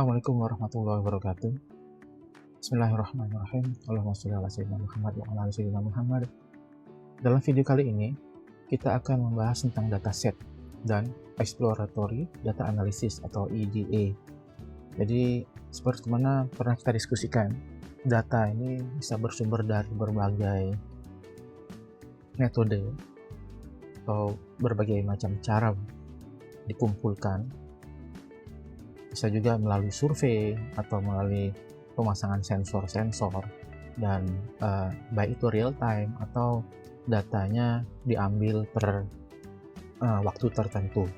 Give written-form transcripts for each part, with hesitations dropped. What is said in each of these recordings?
Assalamualaikum warahmatullahi wabarakatuh. Bismillahirrahmanirrahim. Allahumma sholli ala sayyidina Muhammad wa ala ali sayyidina Muhammad. Dalam video kali ini, kita akan membahas tentang dataset dan exploratory data analysis atau EDA. Jadi, seperti mana pernah kita diskusikan, data ini bisa bersumber dari berbagai metode atau berbagai macam cara dikumpulkan. Bisa juga melalui survei atau melalui pemasangan sensor-sensor, dan baik itu real time atau datanya diambil per waktu tertentu.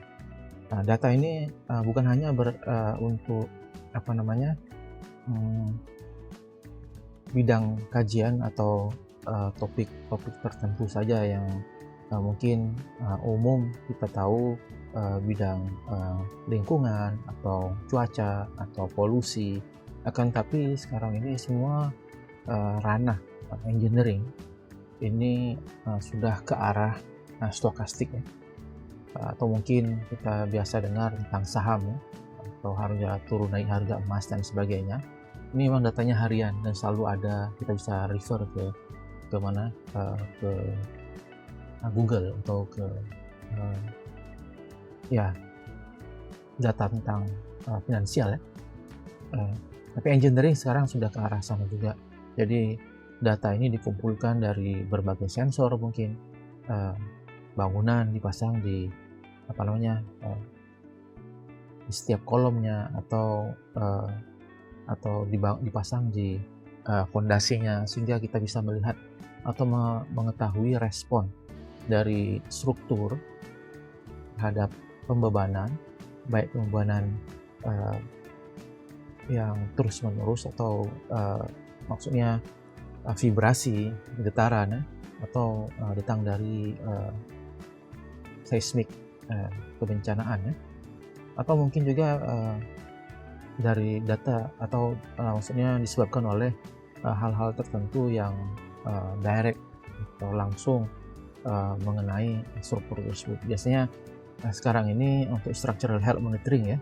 Nah, data ini bukan hanya untuk bidang kajian atau topik-topik tertentu saja yang mungkin umum kita tahu, bidang lingkungan atau cuaca atau polusi. Akan tapi sekarang ini semua ranah engineering ini sudah ke arah stokastik ya, atau mungkin kita biasa dengar tentang saham ya, atau harga turun naik harga emas dan sebagainya. Ini memang datanya harian dan selalu ada, kita bisa refer ke mana, ke Google atau ke data tentang finansial ya. Tapi engineering sekarang sudah ke arah sana juga. Jadi data ini dikumpulkan dari berbagai sensor, mungkin bangunan dipasang di di setiap kolomnya, atau dipasang di fondasinya, sehingga kita bisa melihat atau mengetahui respon dari struktur terhadap pembebanan, baik pembebanan yang terus-menerus atau maksudnya vibrasi, getaran ya, atau datang dari seismik, kebencanaan ya, atau mungkin juga dari data atau maksudnya disebabkan oleh hal-hal tertentu yang direct atau langsung mengenai struktur tersebut. Biasanya sekarang ini untuk structural health monitoring ya,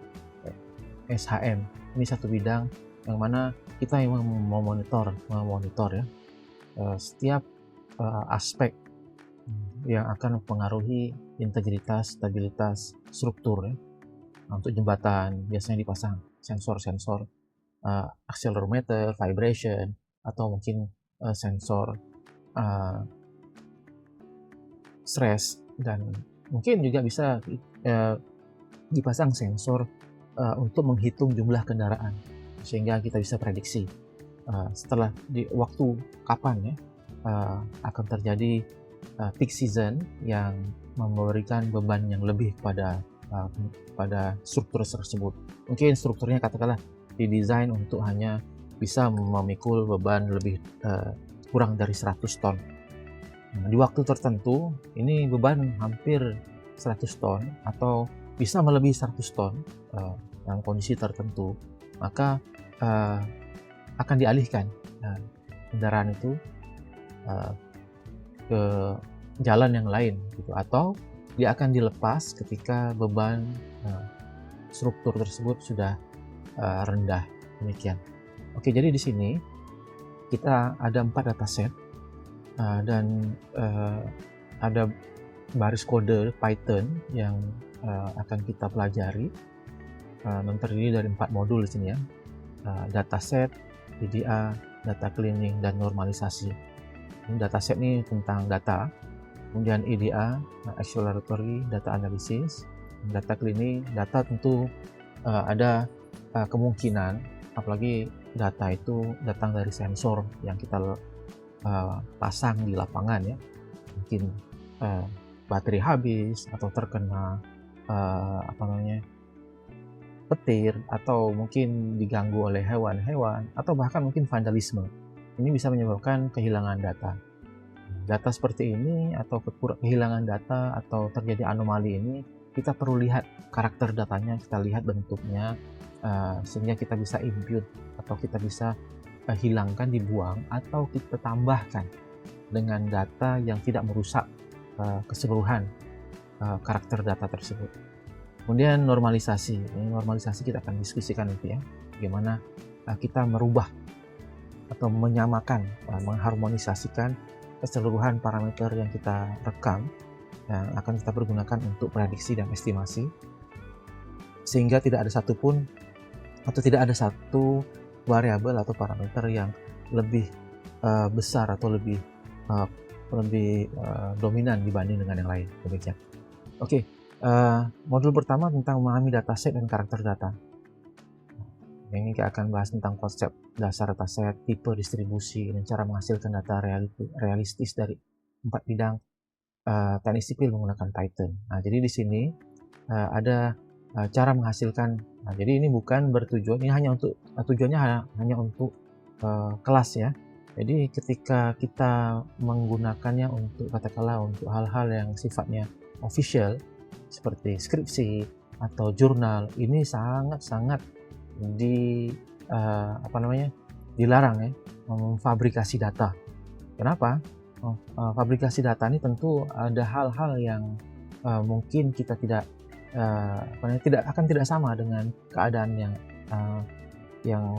SHM, ini satu bidang yang mana kita yang memonitor ya setiap aspek yang akan mempengaruhi integritas, stabilitas struktur ya. Untuk jembatan biasanya dipasang sensor-sensor accelerometer, vibration, atau mungkin sensor stress, dan mungkin juga bisa dipasang sensor untuk menghitung jumlah kendaraan, sehingga kita bisa prediksi setelah di waktu kapan ya akan terjadi peak season yang memberikan beban yang lebih pada struktur tersebut. Mungkin strukturnya katakanlah didesain untuk hanya bisa memikul beban lebih kurang dari 100 ton. Nah, di waktu tertentu ini beban hampir 100 ton atau bisa melebihi 100 ton dalam kondisi tertentu, maka akan dialihkan kendaraan itu ke jalan yang lain gitu, atau dia akan dilepas ketika beban struktur tersebut sudah rendah. Demikian. Oke, jadi di sini kita ada 4 dataset dan ada baris kode Python yang akan kita pelajari, terdiri dari 4 modul di sini ya. Dataset, EDA, data cleaning, dan normalisasi. Ini dataset ini tentang data, kemudian EDA, exploratory data analysis, data cleaning, data tentu ada kemungkinan, apalagi data itu datang dari sensor yang kita pasang di lapangan ya, mungkin baterai habis atau terkena petir, atau mungkin diganggu oleh hewan-hewan, atau bahkan mungkin vandalisme. Ini bisa menyebabkan kehilangan data. Data seperti ini atau kehilangan data atau terjadi anomali ini, kita perlu lihat karakter datanya, kita lihat bentuknya, sehingga kita bisa impute atau kita bisa hilangkan, dibuang, atau kita tambahkan dengan data yang tidak merusak keseluruhan karakter data tersebut. Kemudian normalisasi. Ini normalisasi kita akan diskusikan nanti ya. bagaimana kita merubah atau menyamakan, mengharmonisasikan keseluruhan parameter yang kita rekam yang akan kita pergunakan untuk prediksi dan estimasi, sehingga tidak ada satupun atau tidak ada satu variabel atau parameter yang lebih besar atau lebih dominan dibanding dengan yang lain. Demikian. Oke, modul pertama tentang memahami dataset dan karakter data. Ini kita akan bahas tentang konsep dasar dataset, tipe distribusi, dan cara menghasilkan data realistis dari 4 bidang teknik sipil menggunakan Python. Nah, jadi di sini ada cara menghasilkan. Nah, jadi ini bukan bertujuan, ini hanya untuk tujuannya hanya untuk kelas ya. Jadi ketika kita menggunakannya untuk katakanlah untuk hal-hal yang sifatnya official seperti skripsi atau jurnal, ini sangat-sangat dilarang ya, memfabrikasi data. Kenapa? Fabrikasi data ini tentu ada hal-hal yang mungkin kita tidak sama dengan keadaan yang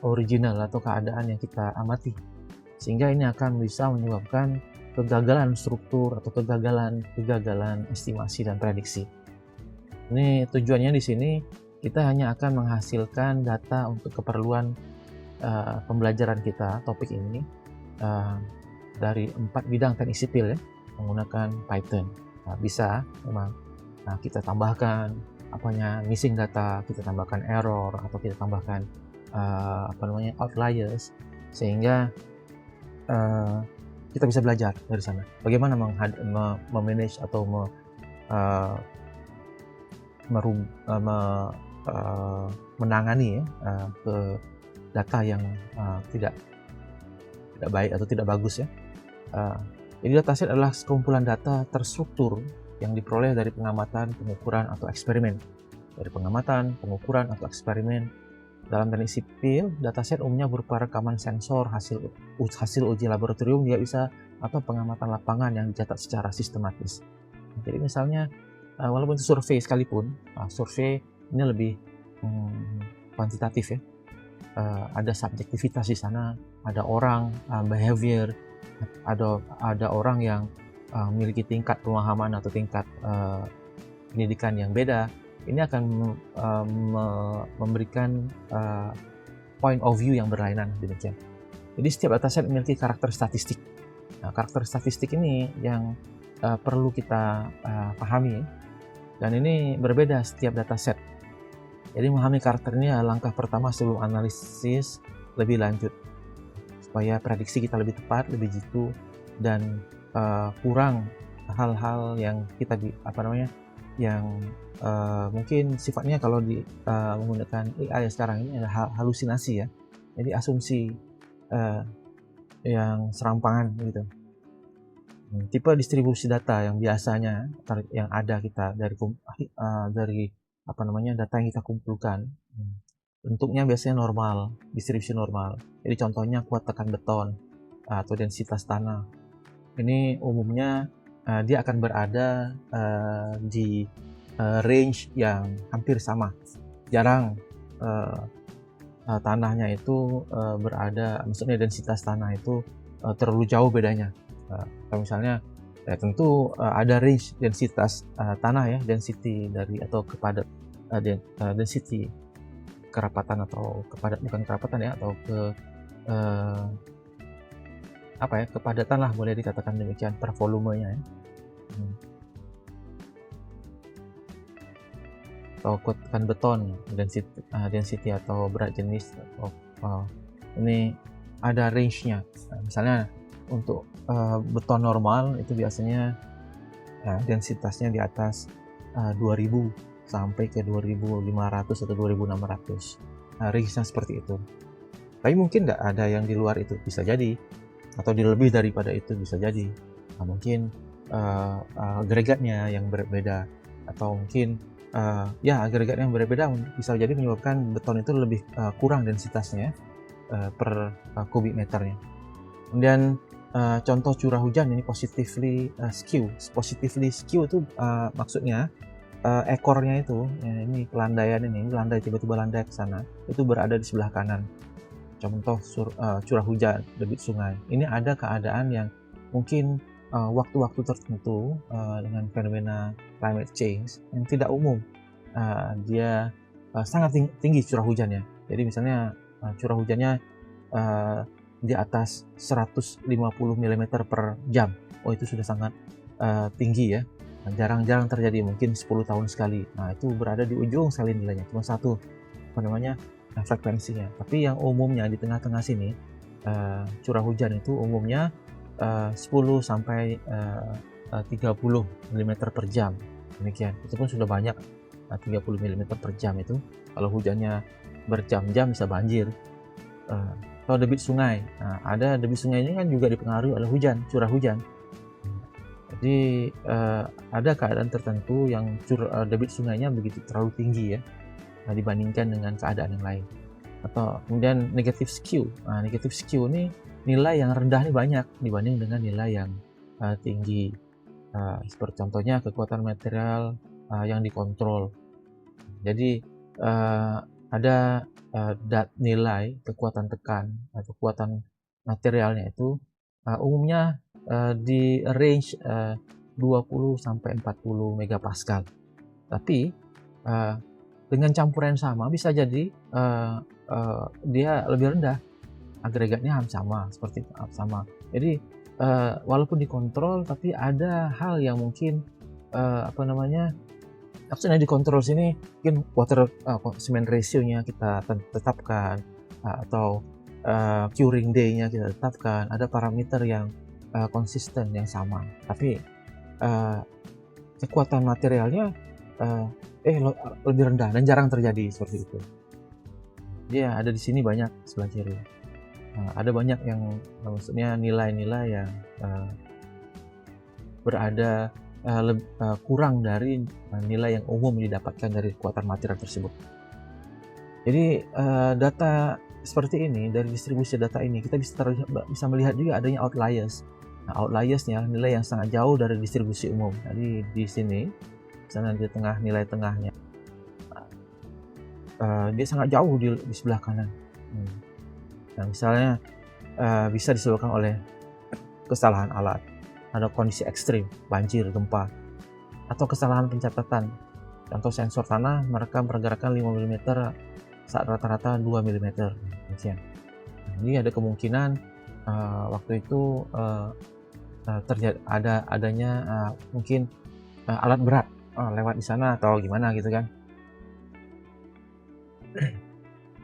original atau keadaan yang kita amati, sehingga ini akan bisa menyebabkan kegagalan struktur atau kegagalan estimasi dan prediksi. Ini tujuannya di sini kita hanya akan menghasilkan data untuk keperluan pembelajaran kita topik ini dari 4 bidang teknik sipil ya, menggunakan Python. Nah, bisa memang kita tambahkan missing data, kita tambahkan error, atau kita tambahkan outliers, sehingga kita bisa belajar dari sana bagaimana memanage atau menangani ke data yang tidak baik atau tidak bagus ya. Jadi dataset adalah sekumpulan data terstruktur yang diperoleh dari pengamatan, pengukuran, atau eksperimen. Dari pengamatan, pengukuran, atau eksperimen. Dalam teknik sipil, dataset umumnya berupa rekaman sensor, hasil uji laboratorium juga bisa, atau pengamatan lapangan yang dicatat secara sistematis. Jadi misalnya, walaupun itu survei sekalipun, survei ini lebih kuantitatif ya. Ada subjektivitas di sana, ada orang, behavior, ada orang yang memiliki tingkat pemahaman atau tingkat pendidikan yang beda. Ini akan memberikan point of view yang berlainan demikian. Jadi setiap dataset memiliki karakter statistik. Nah, karakter statistik ini yang perlu kita pahami, dan ini berbeda setiap dataset. Jadi memahami karakter ini adalah langkah pertama sebelum analisis lebih lanjut, supaya prediksi kita lebih tepat, lebih jitu, dan kurang hal-hal yang kita mungkin sifatnya kalau menggunakan AI sekarang ini adalah halusinasi ya. Jadi asumsi yang serampangan gitu. Tipe distribusi data yang biasanya yang ada kita dari data yang kita kumpulkan, bentuknya biasanya normal, distribusi normal. Jadi contohnya kuat tekan beton atau densitas tanah. Ini umumnya dia akan berada di range yang hampir sama. Jarang tanahnya itu maksudnya densitas tanah itu terlalu jauh bedanya. Kalau misalnya tentu ada range densitas tanah ya, density dari atau density kerapatan atau bukan kerapatan ya, atau kepadatan lah, boleh dikatakan demikian, per volumenya ya. Atau tekan beton density atau berat jenis ini ada range-nya. Misalnya untuk beton normal itu biasanya densitasnya di atas 2000 sampai ke 2500 atau 2600. Range-nya seperti itu. Tapi mungkin nggak ada yang di luar itu, bisa jadi, atau di lebih daripada itu bisa jadi. Mungkin agregatnya yang berbeda, atau mungkin agregat yang berbeda bisa jadi menyebabkan beton itu lebih kurang densitasnya per kubik meternya. Kemudian contoh curah hujan ini positively skew. Positively skew itu maksudnya ekornya itu, ya ini pelandaian ini landai tiba-tiba landai ke sana, itu berada di sebelah kanan. Contoh curah hujan, debit sungai. Ini ada keadaan yang mungkin waktu-waktu tertentu dengan fenomena climate change yang tidak umum. Dia sangat tinggi curah hujannya. Jadi misalnya curah hujannya di atas 150 mm per jam. Oh, itu sudah sangat tinggi ya. Jarang-jarang terjadi, mungkin 10 tahun sekali. Nah, itu berada di ujung sekali nilainya, cuma satu frekuensinya. Tapi yang umumnya di tengah-tengah sini, curah hujan itu umumnya 10 sampai 30 mm per jam. Demikian. Itu pun sudah banyak. 30 mm per jam itu kalau hujannya berjam-jam bisa banjir. Kalau debit sungai, ada debit sungai ini kan juga dipengaruhi oleh curah hujan. Jadi ada keadaan tertentu yang debit sungainya begitu terlalu tinggi ya, dibandingkan dengan keadaan yang lain. Atau kemudian negative skew. Negative skew ini nilai yang rendah ini banyak dibanding dengan nilai yang tinggi. Seperti contohnya kekuatan material yang dikontrol. Jadi ada nilai kekuatan tekan atau kekuatan materialnya itu umumnya di range 20 sampai 40 megapascal. Tapi dengan campuran sama bisa jadi dia lebih rendah, agregatnya sama seperti sama. Jadi walaupun dikontrol, tapi ada hal yang mungkin maksudnya dikontrol sini mungkin water cement ratio-nya kita tetapkan, atau curing day-nya kita tetapkan, ada parameter yang konsisten yang sama, tapi kekuatan materialnya lebih rendah dan jarang terjadi seperti itu. Dia ada di sini banyak sebelah kiri. Ada banyak yang maksudnya nilai-nilai yang berada kurang dari nilai yang umum didapatkan dari kekuatan material tersebut. Jadi data seperti ini, dari distribusi data ini kita bisa melihat juga adanya outliers. Outliersnya nilai yang sangat jauh dari distribusi umum. Jadi di sini, misalnya di tengah nilai tengahnya, dia sangat jauh di sebelah kanan. Nah, misalnya bisa disebabkan oleh kesalahan alat, ada kondisi ekstrim, banjir, gempa, atau kesalahan pencatatan. Contoh sensor tanah merekam pergerakan 5 mm saat rata-rata 2 mm. Jadi ada kemungkinan waktu itu adanya mungkin alat berat lewat di sana atau gimana gitu kan.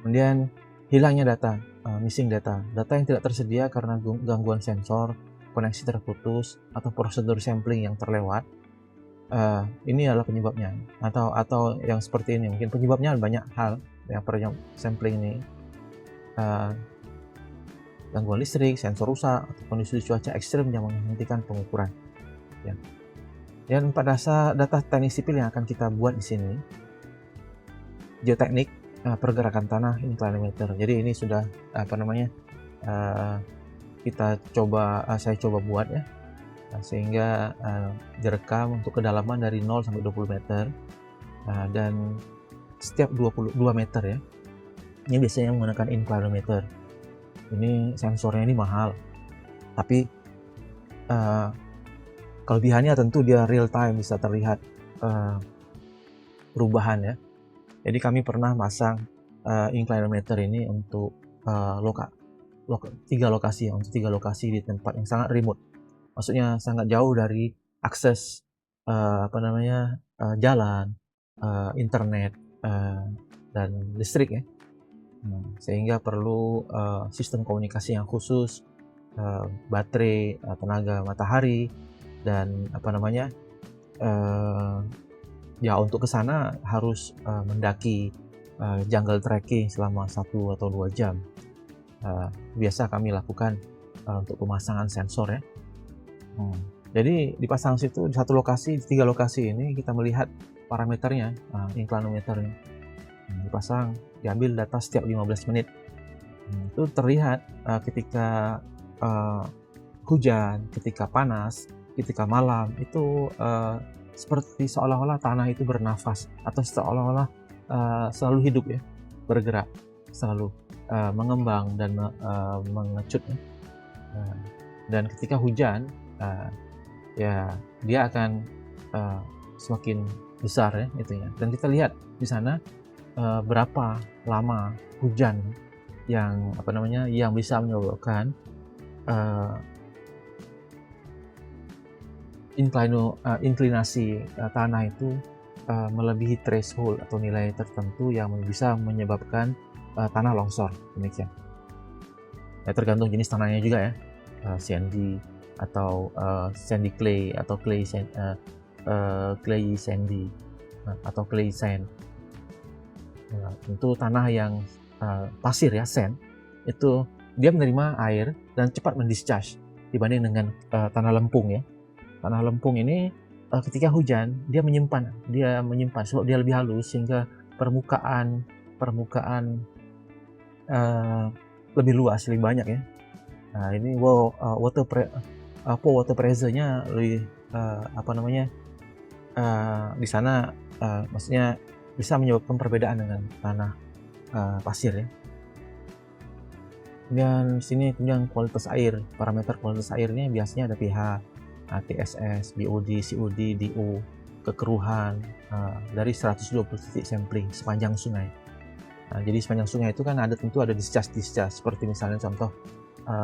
Kemudian hilangnya data, missing data yang tidak tersedia karena gangguan sensor, koneksi terputus, atau prosedur sampling yang terlewat. Ini adalah penyebabnya, atau yang seperti ini. Mungkin penyebabnya banyak hal. Yang sampling ini gangguan listrik, sensor rusak, atau kondisi cuaca ekstrim yang menghentikan pengukuran. Ya. Dan pada data teknik sipil yang akan kita buat di sini, geoteknik, pergerakan tanah, inclinometer. Jadi ini sudah saya coba buat ya, sehingga direkam untuk kedalaman dari 0 sampai 20 meter, dan setiap 22 meter ya, ini biasanya menggunakan inclinometer. Ini sensornya ini mahal, tapi kelebihannya tentu dia real time, bisa terlihat perubahan ya. Jadi kami pernah masang inclinometer ini untuk 3 lokasi di tempat yang sangat remote, maksudnya sangat jauh dari akses jalan, internet, dan listrik ya. Sehingga perlu sistem komunikasi yang khusus, baterai, tenaga matahari, dan ya untuk ke sana harus mendaki jungle trekking selama 1 atau 2 jam. Biasa kami lakukan untuk pemasangan sensor ya. Jadi dipasang situ di 1 lokasi, di 3 lokasi ini kita melihat parameternya, inclinometernya. Dipasang, diambil data setiap 15 menit. Itu terlihat ketika hujan, ketika panas, ketika malam, itu seperti seolah-olah tanah itu bernafas atau seolah-olah selalu hidup ya, bergerak selalu, mengembang dan mengecut ya. Dan ketika hujan, ya dia akan semakin besar ya itunya. Dan kita lihat di sana berapa lama hujan yang yang bisa menyebabkan inklinasi tanah itu melebihi threshold atau nilai tertentu yang bisa menyebabkan tanah longsor, demikian. Ya, tergantung jenis tanahnya juga ya, sandy atau sandy clay atau clay sandy atau clay sand. Untuk tanah yang pasir ya, sand, itu dia menerima air dan cepat mendischarge dibanding dengan tanah lempung ya. Tanah lempung ini ketika hujan dia menyimpan sebab dia lebih halus sehingga permukaan lebih luas, lebih banyak ya. Nah, ini water pressure-nya lebih di sana maksudnya bisa menyebabkan perbedaan dengan tanah pasir ya. Kemudian di sini kualitas air, parameter kualitas airnya biasanya ada pH, TSS, BOD, COD, DO, kekeruhan dari 120 titik sampling sepanjang sungai. Nah, jadi sepanjang sungai itu kan tentu ada discharge seperti misalnya contoh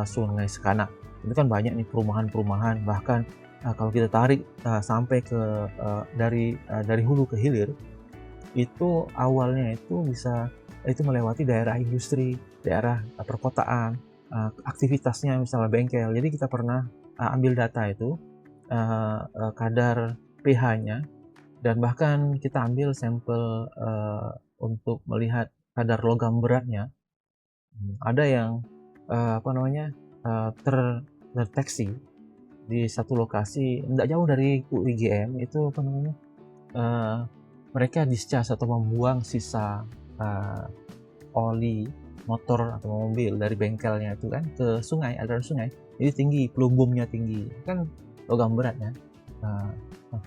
Sungai Sekanak. Itu kan banyak nih perumahan, bahkan kalau kita tarik sampai ke dari hulu ke hilir, itu awalnya itu melewati daerah industri, daerah perkotaan, aktivitasnya misalnya bengkel. Jadi kita pernah ambil data itu, kadar pH-nya, dan bahkan kita ambil sampel untuk melihat kadar logam beratnya. Ada yang terdeteksi di satu lokasi tidak jauh dari UIGM itu mereka discharge atau membuang sisa oli motor atau mobil dari bengkelnya itu kan ke sungai, aliran sungai. Jadi tinggi, plumbumnya tinggi, kan logam berat ya,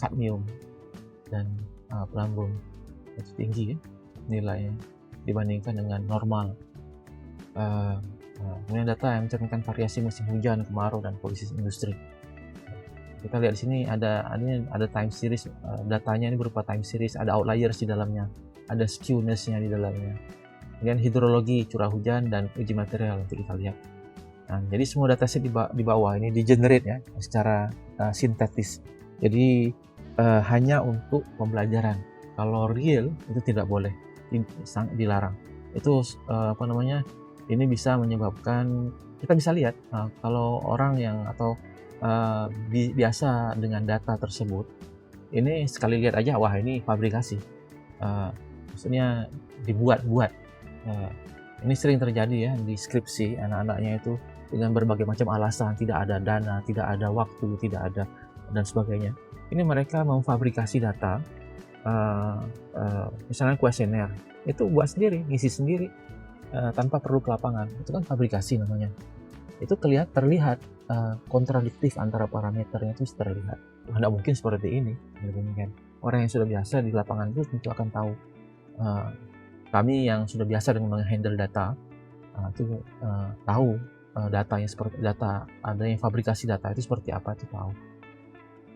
kadmium dan plumbum itu tinggi ya nilainya dibandingkan dengan normal. Kemudian data yang mencerminkan variasi musim hujan, kemarau, dan polusi industri. Kita lihat di sini ada time series, datanya ini berupa time series, ada outliers di dalamnya, ada skewness-nya di dalamnya. Kemudian hidrologi, curah hujan, dan uji material untuk kita lihat. Nah, jadi semua dataset di bawah ini di-generate ya secara sintetis. Jadi hanya untuk pembelajaran. Kalau real itu tidak boleh, dilarang. Itu ini bisa menyebabkan kita bisa lihat kalau orang yang atau biasa dengan data tersebut, ini sekali lihat aja, wah ini fabrikasi, maksudnya dibuat-buat. Ini sering terjadi ya di skripsi anak-anaknya itu dengan berbagai macam alasan, tidak ada dana, tidak ada waktu, tidak ada dan sebagainya. Ini mereka memfabrikasi data, misalnya kuesioner itu buat sendiri, ngisi sendiri tanpa perlu ke lapangan. Itu kan fabrikasi namanya. Itu terlihat kontradiktif antara parameternya itu terlihat. Tidak mungkin seperti ini. Orang yang sudah biasa di lapangan itu tentu akan tahu. Kami yang sudah biasa dengan menghandle data itu tahu datanya seperti data, ada yang fabrikasi data itu seperti apa itu tahu.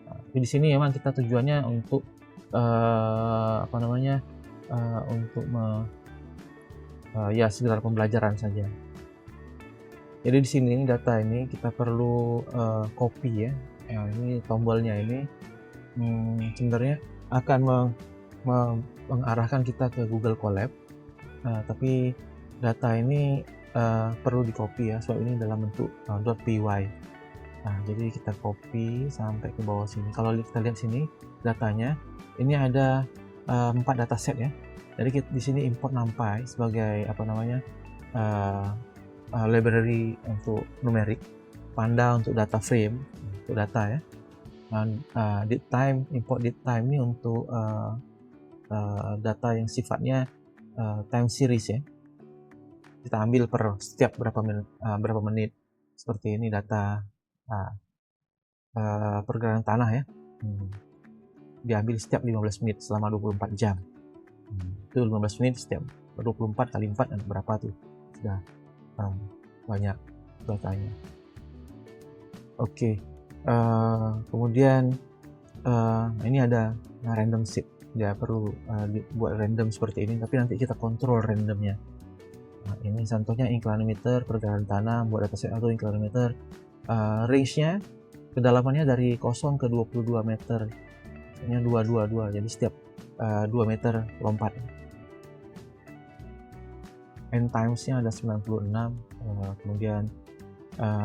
Tapi di sini memang kita tujuannya untuk ya sekedar pembelajaran saja. Jadi di sini data ini kita perlu copy ya. Ini tombolnya ini sebenarnya akan mengarahkan kita ke Google Colab, tapi data ini perlu di copy ya, soal ini dalam bentuk .py. Nah, jadi kita copy sampai ke bawah sini. Kalau kita lihat sini datanya, ini ada 4 dataset ya. Jadi di sini import NumPy sebagai library untuk numerik, Panda untuk data frame untuk data ya. Dan import datetime ini untuk data yang sifatnya time series ya. Kita ambil per setiap berapa menit seperti ini data pergerakan tanah ya. diambil setiap 15 menit selama 24 jam. Itu 15 menit setiap 24 kali 4 dan berapa tuh, sudah banyak datanya. Oke. Kemudian ini ada random seed, dia perlu buat random seperti ini, tapi nanti kita kontrol randomnya. Ini contohnya inclinometer pergerakan tanah buat dataset atau inclinometer, range-nya kedalamannya dari 0 ke 22 meter, ini 222, jadi setiap 2 meter lompat. N times-nya ada 96. Kemudian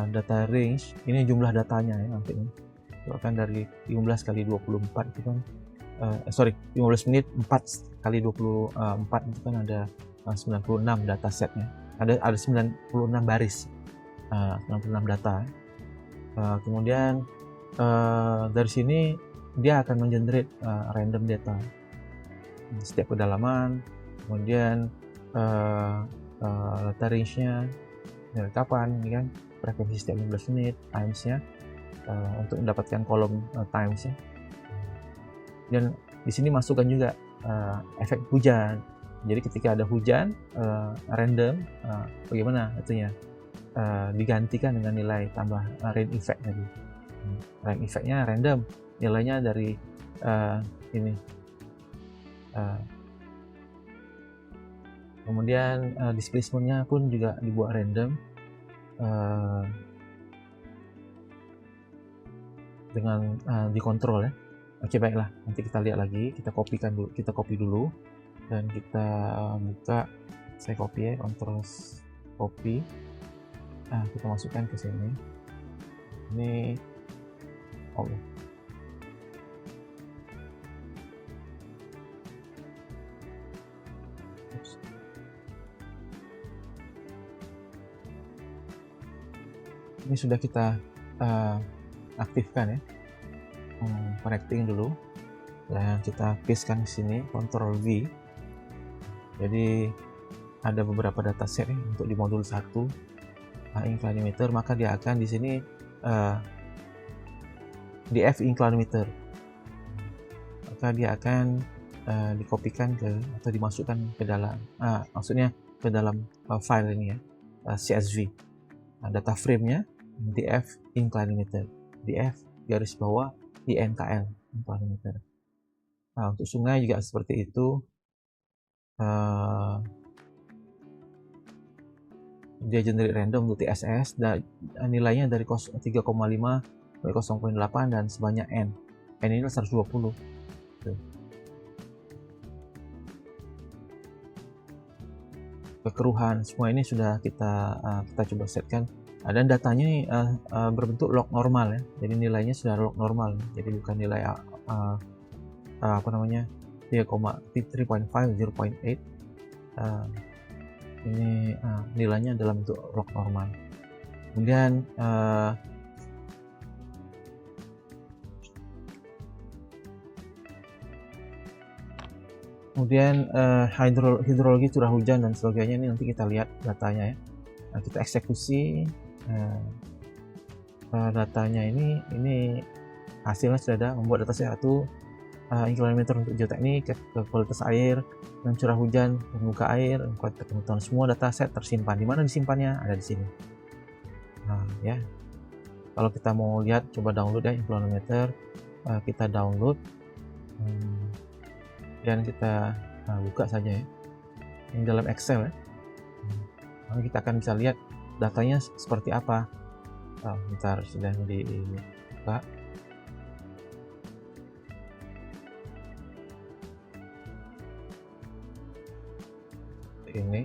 data range, ini jumlah datanya ya nanti ini. Itu akan dari 15 kali 24 itu kan 15 menit 4 kali 24 itu kan ada 96 data setnya. Ada 96 baris, 96 data. Kemudian dari sini dia akan mengenerate random data setiap kedalaman, kemudian data range-nya dari kapan, ini kan frekuensi setiap 15 menit, times-nya untuk mendapatkan kolom times-nya. Dan di sini masukkan juga efek hujan. Jadi ketika ada hujan random, bagaimana itunya digantikan dengan nilai tambah rain effect tadi. Rain effect-nya random, nilainya dari ini. Kemudian displacement-nya pun juga dibuat random dengan dikontrol ya. Oke, baiklah, nanti kita lihat lagi, kita copy dulu dan kita buka. Saya copy ya, Ctrl copy. Kita masukkan ke sini. Ini ini sudah kita aktifkan ya. Connecting dulu dan kita pastekan di sini, Ctrl V. Jadi ada beberapa dataset ya, untuk di modul 1 inclinometer, maka dia akan di sini DF inclinometer, maka dia akan dikopikan ke atau dimasukkan ke dalam maksudnya ke dalam file ini ya, CSV. Data frame-nya DF inclinometer, DF garis bawah INKL inclinometer. Untuk sungai juga seperti itu. Dia generate random untuk TSS dan nilainya dari 3,5 sampai 0,8 dan sebanyak N. N ini 120. Kekeruhan semua ini sudah kita coba setkan. Dan datanya ini berbentuk log normal ya. Jadi nilainya sudah log normal. Jadi bukan nilai 3,5, 0.8. Ini nilainya dalam bentuk log normal. Kemudian hidrologi curah hujan dan sebagainya, ini nanti kita lihat datanya ya. Kita eksekusi datanya ini hasilnya sudah ada. Membuat data satu inclinometer untuk geoteknik, ke kualitas air dan curah hujan, permukaan air, kualitas pengetahuan, semua dataset tersimpan. Di mana disimpannya? Ada di sini. Ya, kalau kita mau lihat, coba download ya inclinometer. Kita download dan kita buka saja ya, yang dalam Excel ya. Lalu kita akan bisa lihat datanya seperti apa. Bentar, sudah dibuka. Ini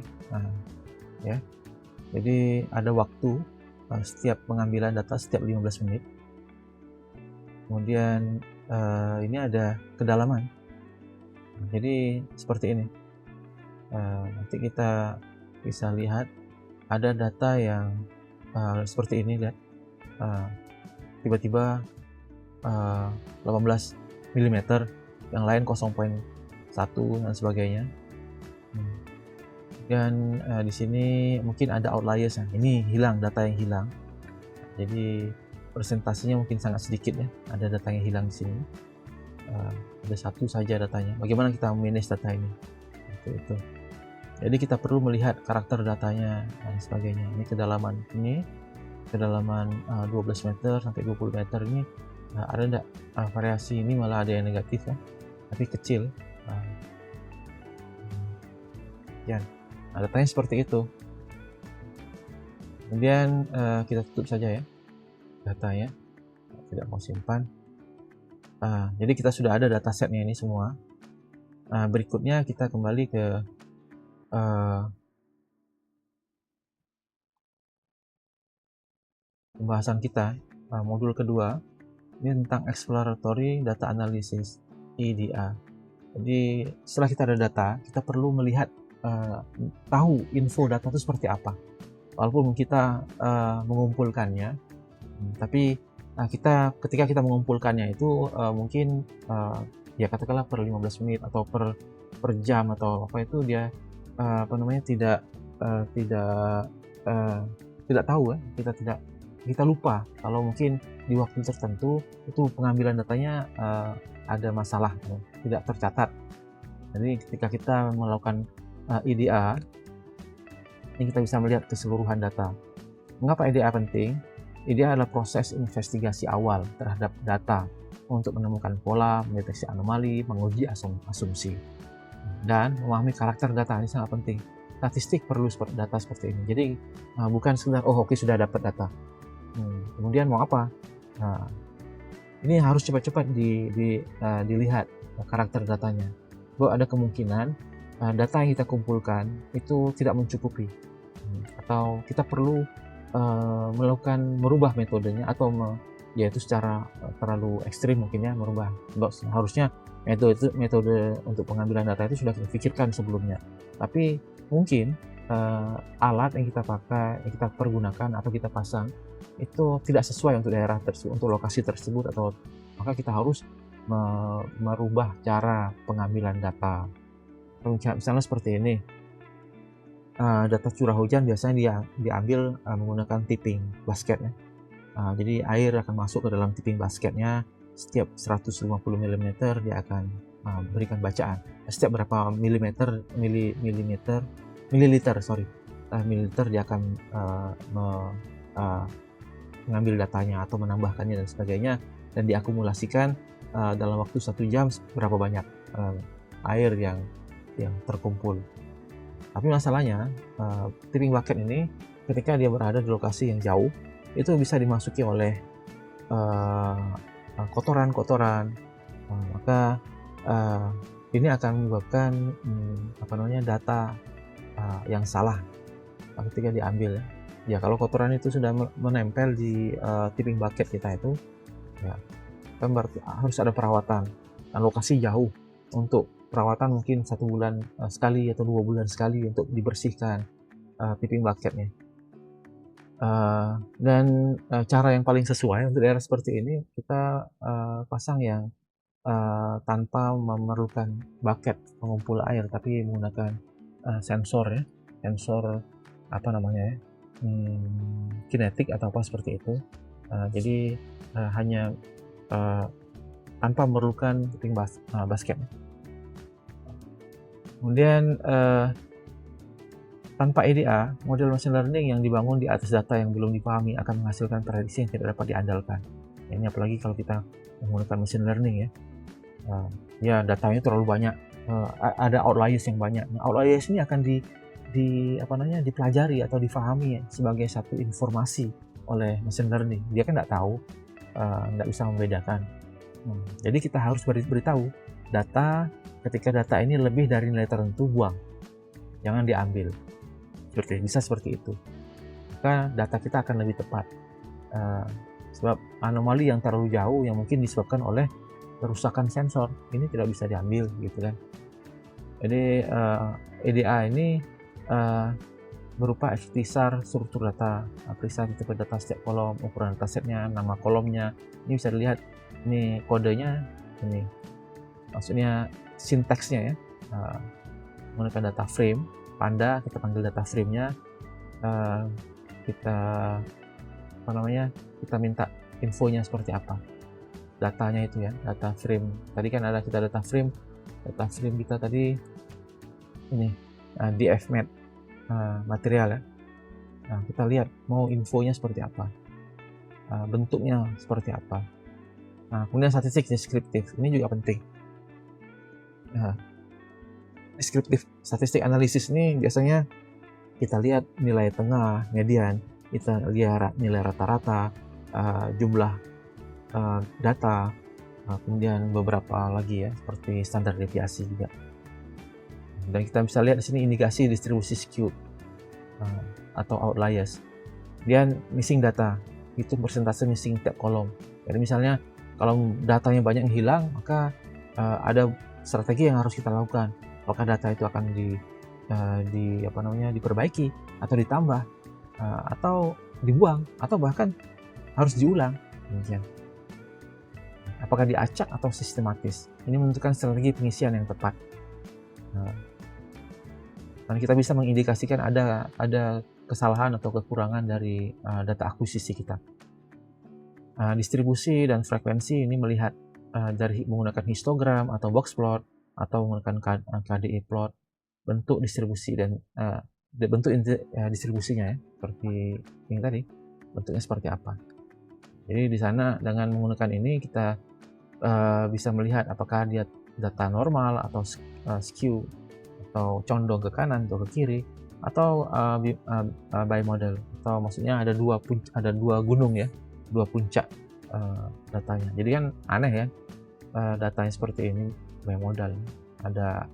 ya, jadi ada waktu setiap pengambilan data setiap 15 menit. Kemudian ini ada kedalaman, jadi seperti ini. Nanti kita bisa lihat ada data yang seperti ini, lihat tiba-tiba 18 mm, yang lain 0,1 dan sebagainya. Dan di sini mungkin ada outliers ya. Ini hilang, data yang hilang. Jadi persentasenya mungkin sangat sedikit ya. Ada data yang hilang di sini. ada satu saja datanya. Bagaimana kita manage data ini? Itu. Jadi kita perlu melihat karakter datanya dan sebagainya. Ini kedalaman 12 meter sampai 20 meter ini ada enggak variasi. Ini malah ada yang negatif ya, tapi kecil. Ya, datanya seperti itu. Kemudian kita tutup saja ya datanya, tidak mau simpan. Jadi kita sudah ada datasetnya ini semua. Berikutnya kita kembali ke pembahasan kita, modul kedua. Ini tentang exploratory data analysis, EDA. Jadi setelah kita ada data, kita perlu melihat tahu info data itu seperti apa. Walaupun kita mengumpulkannya, tapi ketika kita mengumpulkannya itu mungkin ya katakanlah per 15 menit atau per jam atau apa itu dia tidak tahu ya, kita lupa kalau mungkin di waktu tertentu itu pengambilan datanya ada masalah, tidak tercatat. Jadi ketika kita melakukan EDA, ini kita bisa melihat keseluruhan data. Mengapa EDA penting? EDA adalah proses investigasi awal terhadap data untuk menemukan pola, mendeteksi anomali, menguji asumsi, dan memahami karakter data. Ini sangat penting. Statistik perlu data seperti ini. Jadi bukan sekedar oke sudah dapat data. Kemudian mau apa? Ini harus cepat-cepat dilihat karakter datanya. Bahwa ada kemungkinan data yang kita kumpulkan itu tidak mencukupi, atau kita perlu merubah metodenya, atau yaitu secara terlalu ekstrim mungkin ya, merubah. Harusnya metode untuk pengambilan data itu sudah kita pikirkan sebelumnya, tapi mungkin alat yang kita pakai, yang kita pergunakan atau kita pasang itu tidak sesuai untuk daerah tersebut, untuk lokasi tersebut, atau maka kita harus merubah cara pengambilan data. Misalnya seperti ini, data curah hujan biasanya diambil menggunakan tipping basket ya. Jadi air akan masuk ke dalam tipping basketnya, setiap 150 mm dia akan berikan bacaan. Setiap berapa mililiter dia akan mengambil datanya atau menambahkannya dan sebagainya, dan diakumulasikan dalam waktu 1 jam berapa banyak air yang terkumpul. Tapi masalahnya tipping bucket ini ketika dia berada di lokasi yang jauh, itu bisa dimasuki oleh kotoran-kotoran, maka ini akan menyebabkan data yang salah ketika diambil ya. Kalau kotoran itu sudah menempel di tipping bucket kita itu ya, kan berarti harus ada perawatan, dan lokasi jauh. Untuk perawatan mungkin 1 bulan sekali atau 2 bulan sekali untuk dibersihkan tipping bucketnya. Dan cara yang paling sesuai untuk daerah seperti ini, kita pasang yang tanpa memerlukan bucket pengumpul air, tapi menggunakan sensor ya, sensor kinetik atau apa seperti itu. Jadi hanya tanpa memerlukan tipping basket. Kemudian tanpa EDA, model machine learning yang dibangun di atas data yang belum dipahami akan menghasilkan prediksi yang tidak dapat diandalkan. Ini apalagi kalau kita menggunakan machine learning ya. Ya datanya terlalu banyak, ada outliers yang banyak. Outliers ini akan dipelajari atau difahami sebagai satu informasi oleh machine learning. Dia kan nggak tahu, nggak bisa membedakan. Jadi kita harus beritahu data, ketika data ini lebih dari nilai tertentu, buang, jangan diambil. Bisa seperti itu, maka data kita akan lebih tepat. Sebab anomali yang terlalu jauh yang mungkin disebabkan oleh kerusakan sensor ini tidak bisa diambil gitu kan. Jadi EDA ini berupa ikhtisar struktur data, periksa tipe data setiap kolom, ukuran datasetnya, nama kolomnya. Ini bisa dilihat, ini kodenya, ini maksudnya sintaksnya ya, menggunakan data frame. Panda, kita panggil data frame-nya, kita minta infonya seperti apa. datanya itu ya, data frame. Tadi kan ada kita data frame kita tadi ini DFMAT material ya. Nah, kita lihat mau infonya seperti apa, bentuknya seperti apa. Nah, kemudian statistik deskriptif ini juga penting. Deskriptif statistik analisis ini biasanya kita lihat nilai tengah, median, kita lihat nilai rata-rata, jumlah data, kemudian beberapa lagi ya seperti standar deviasi juga. Dan kita bisa lihat di sini indikasi distribusi skew atau outliers. Kemudian missing data, itu persentase missing tiap kolom. Jadi misalnya kalau datanya banyak yang hilang, maka ada strategi yang harus kita lakukan. Apakah data itu akan diperbaiki atau ditambah atau dibuang atau bahkan harus diulang. Demikian. Apakah diacak atau sistematis? Ini menentukan strategi pengisian yang tepat. Dan kita bisa mengindikasikan ada kesalahan atau kekurangan dari data akuisisi kita. Distribusi dan frekuensi ini melihat dari menggunakan histogram atau box plot atau menggunakan KDE plot, bentuk distribusi dan bentuk distribusinya ya, seperti yang tadi, bentuknya seperti apa. Jadi di sana dengan menggunakan ini kita bisa melihat apakah dia data normal atau skew atau condong ke kanan atau ke kiri atau bimodal, atau maksudnya ada dua gunung ya, dua puncak datanya. Jadi kan aneh ya, datanya seperti ini bimodal, ada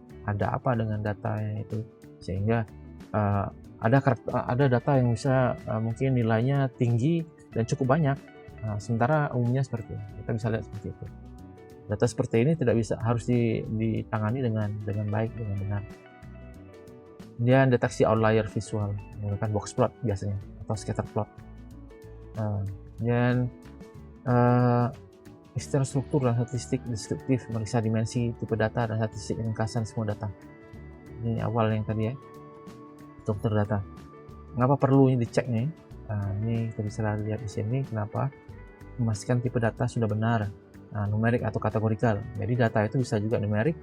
apa dengan datanya itu sehingga ada data yang bisa mungkin nilainya tinggi dan cukup banyak, sementara umumnya seperti ini. Kita bisa lihat seperti itu. Data seperti ini harus ditangani dengan baik, dengan benar. Kemudian deteksi outlier visual menggunakan box plot biasanya atau scatter plot. Kemudian istilah struktur dan statistik deskriptif, meriksa dimensi, tipe data, dan statistik ringkasan semua data. Ini awal yang tadi ya, struktur data. Mengapa perlu ini dicek nih? Ini kita bisa lihat di sini kenapa. Memastikan tipe data sudah benar, numerik atau kategorikal. Jadi data itu bisa juga numerik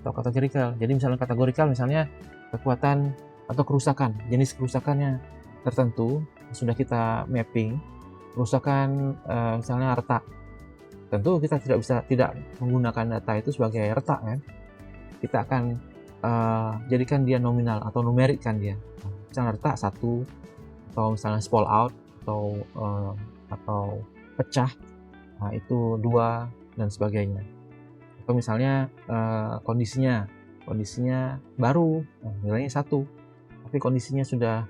atau kategorikal. Jadi misalnya kategorikal, misalnya kekuatan atau kerusakan, jenis kerusakannya tertentu sudah kita mapping. Kerusakan misalnya retak, tentu kita tidak menggunakan data itu sebagai retak kan. Kita akan jadikan dia nominal atau numerik kan dia. Misalnya retak 1, atau misalnya spoil out atau pecah, itu 2 dan sebagainya. Atau misalnya kondisinya baru, nilainya 1, tapi kondisinya sudah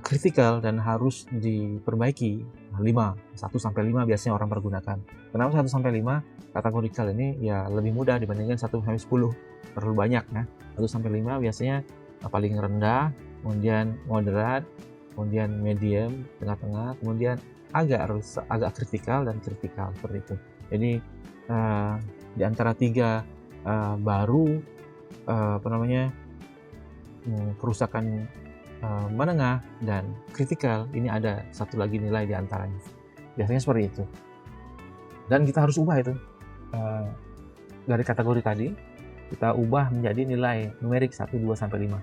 kritikal dan harus diperbaiki, 5, 1-5 biasanya orang pergunakan. Kenapa 1-5? Kategorikal ini ya lebih mudah dibandingkan 1-10, terlalu banyak ya. 1-5 biasanya paling rendah, kemudian moderat, kemudian medium, tengah-tengah, kemudian agak kritikal dan kritikal, seperti itu. Jadi di antara 3 baru kerusakan menengah dan kritikal, ini ada satu lagi nilai di antaranya. Biasanya seperti itu. Dan kita harus ubah itu dari kategori tadi, kita ubah menjadi nilai numerik 1, 2, sampai 5.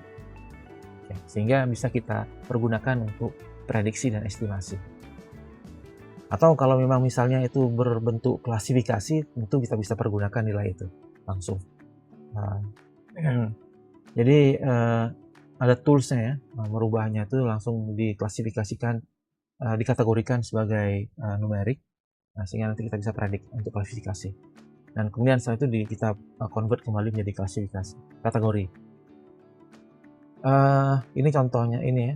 Oke, sehingga bisa kita pergunakan untuk prediksi dan estimasi. Atau kalau memang misalnya itu berbentuk klasifikasi, tentu kita bisa pergunakan nilai itu langsung. Jadi ada toolsnya ya, merubahnya itu langsung diklasifikasikan, dikategorikan sebagai numerik, sehingga nanti kita bisa predik untuk klasifikasi. Dan kemudian setelah itu kita convert kembali menjadi klasifikasi kategori. Ini contohnya ini ya,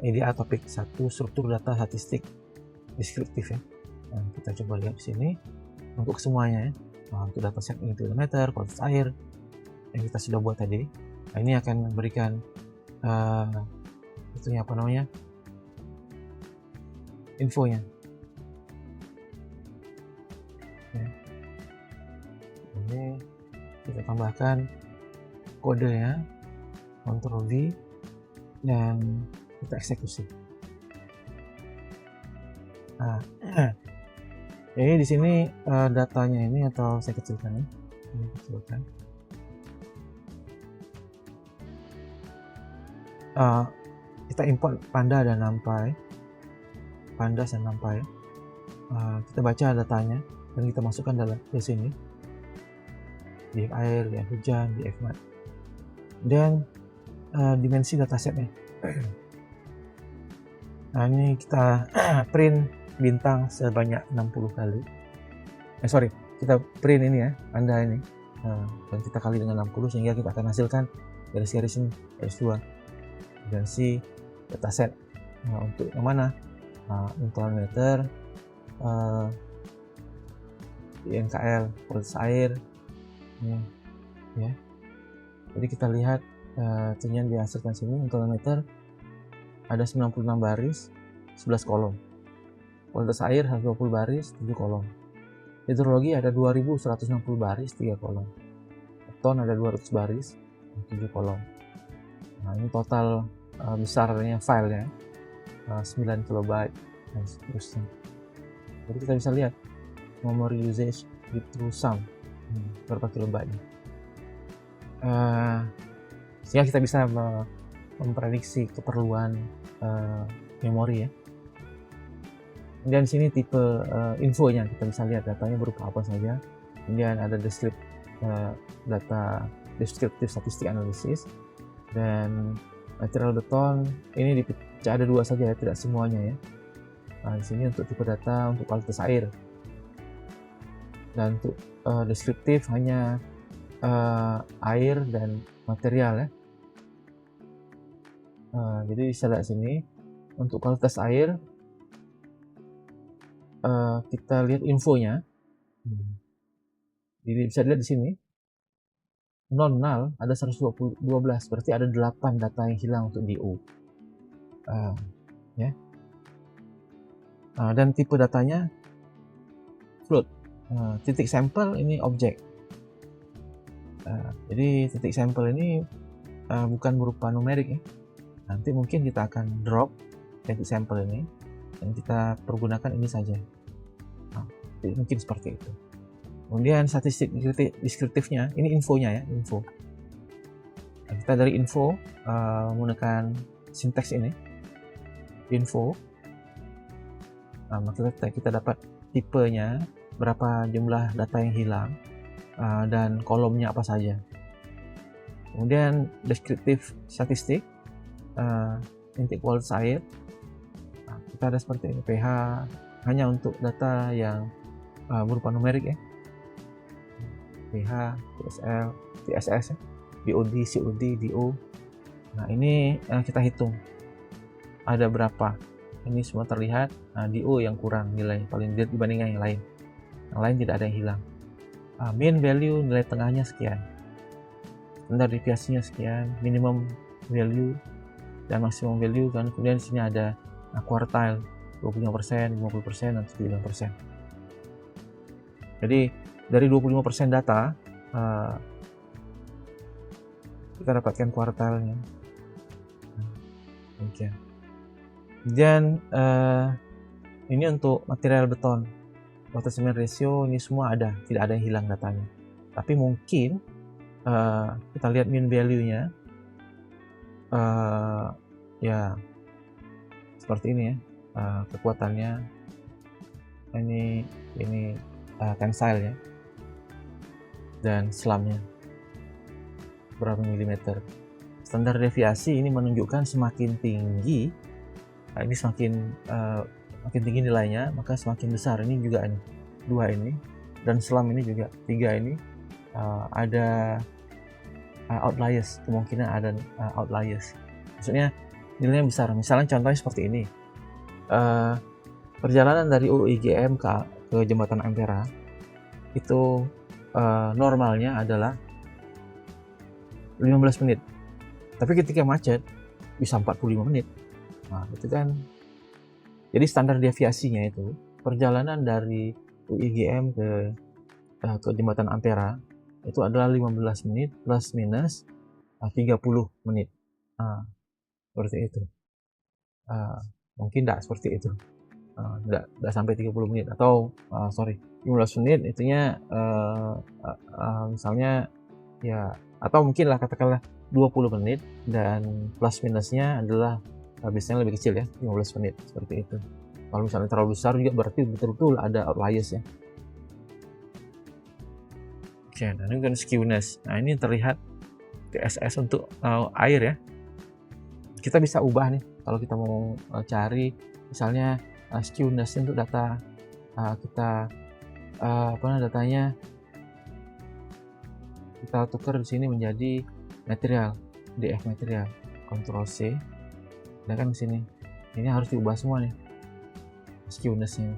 EDA topik 1, struktur data statistik deskriptif ya. Nah, kita coba lihat di sini untuk semuanya ya. Untuk data set ini kilometer, kualitas air yang kita sudah buat tadi. Nah, ini akan memberikan infonya. Ya. Ini kita tambahkan kode ya, Ctrl V, dan kita eksekusi. Jadi di sini datanya ini, atau saya kecilkan ya, ini kecilkan. Kita import pandas dan NumPy, kita baca datanya dan kita masukkan dalam ke sini, di air, di hujan, di fmat, dan dimensi datasetnya. Nah, ini kita print bintang sebanyak 60 kali. Kita print ini ya, Anda ini, dan kita kali dengan 60 sehingga kita akan hasilkan garis-garis ini, garis 2, dimensi dataset. Untuk yang mana? Interferometer, INKL, kualitas air, ya. Jadi kita lihat yang dihasilkan sini, interferometer ada 96 baris, 11 kolom. Kualitas air 120 baris, 7 kolom. Hidrologi ada 2160 baris, 3 kolom. Ton ada 200 baris, 7 kolom. Nah, ini total besarnya filenya, 9 kilobyte dan seterusnya. Jadi kita bisa lihat memory usage through sum, berapa kilobyte. Sehingga kita bisa memprediksi keperluan memori ya. Dan sini tipe infonya, kita bisa lihat datanya berupa apa saja. Kemudian ada data descriptive statistic analysis, dan material beton ini dipecah ada 2 saja ya, tidak semuanya ya. Nah, di sini untuk tipe data untuk kualitas air, dan untuk deskriptif hanya air dan material ya. Jadi bisa lihat sini untuk kualitas air, kita lihat infonya. Jadi bisa dilihat di sini non-null ada 112, berarti ada 8 data yang hilang untuk DO. Ya. Dan tipe datanya float. Titik sampel ini objek. Jadi titik sampel ini bukan berupa numerik ya. Nanti mungkin kita akan drop titik sampel ini dan kita pergunakan ini saja. Mungkin seperti itu. Kemudian statistik deskriptifnya, ini infonya ya, info. Nah, kita dari info menggunakan sinteks ini, info. Nah, maka kita dapat tipenya, berapa jumlah data yang hilang, dan kolomnya apa saja. Kemudian deskriptif statistik, inti kualitas air. Nah, kita ada seperti ini, pH hanya untuk data yang berupa numerik ya, pH, TSL, TSS ya, BOD, COD, DO. Nah, ini kita hitung ada berapa. Ini semua terlihat. DO yang kurang nilai paling dibandingkan yang lain. Yang lain tidak ada yang hilang. Mean value nilai tengahnya sekian, standar deviasinya sekian, minimum value dan maximum value, dan kemudian di sini ada quartile 25%, 50%, dan 79%. Jadi dari 25% data kita dapatkan kuartalnya. Demikian. Dan ini untuk material beton, water cement ratio, ini semua ada, tidak ada yang hilang datanya. Tapi mungkin kita lihat mean value-nya ya seperti ini ya, kekuatannya ini tensile ya, dan slamnya berapa milimeter. Standar deviasi ini menunjukkan semakin tinggi, ini makin tinggi nilainya, maka semakin besar. Ini juga ini 2 ini, dan slam ini juga 3 ini ada outliers, kemungkinan ada outliers. Maksudnya nilainya besar. Misalnya contohnya seperti ini, perjalanan dari UIGM ke jembatan Ampera itu normalnya adalah 15 menit, tapi ketika macet bisa 45 menit. Nah, itu kan jadi standar deviasinya itu perjalanan dari UIGM ke jembatan Ampera itu adalah 15 menit plus minus 30 menit. Seperti itu. Mungkin tidak seperti itu. nggak sampai 30 menit, atau 15 menit itunya misalnya ya, atau mungkin lah katakanlah 20 menit, dan plus minusnya adalah biasanya lebih kecil ya, 15 menit seperti itu. Kalau misalnya terlalu besar juga berarti betul-betul ada outliers ya. Oke, nah ini kan skewness. Nah ini terlihat TSS untuk air ya. Kita bisa ubah nih kalau kita mau cari misalnya skewness untuk data kita datanya kita tukar di sini menjadi material, DF material, Ctrl C, dan kan di sini ini harus diubah semua nih skewness-nya.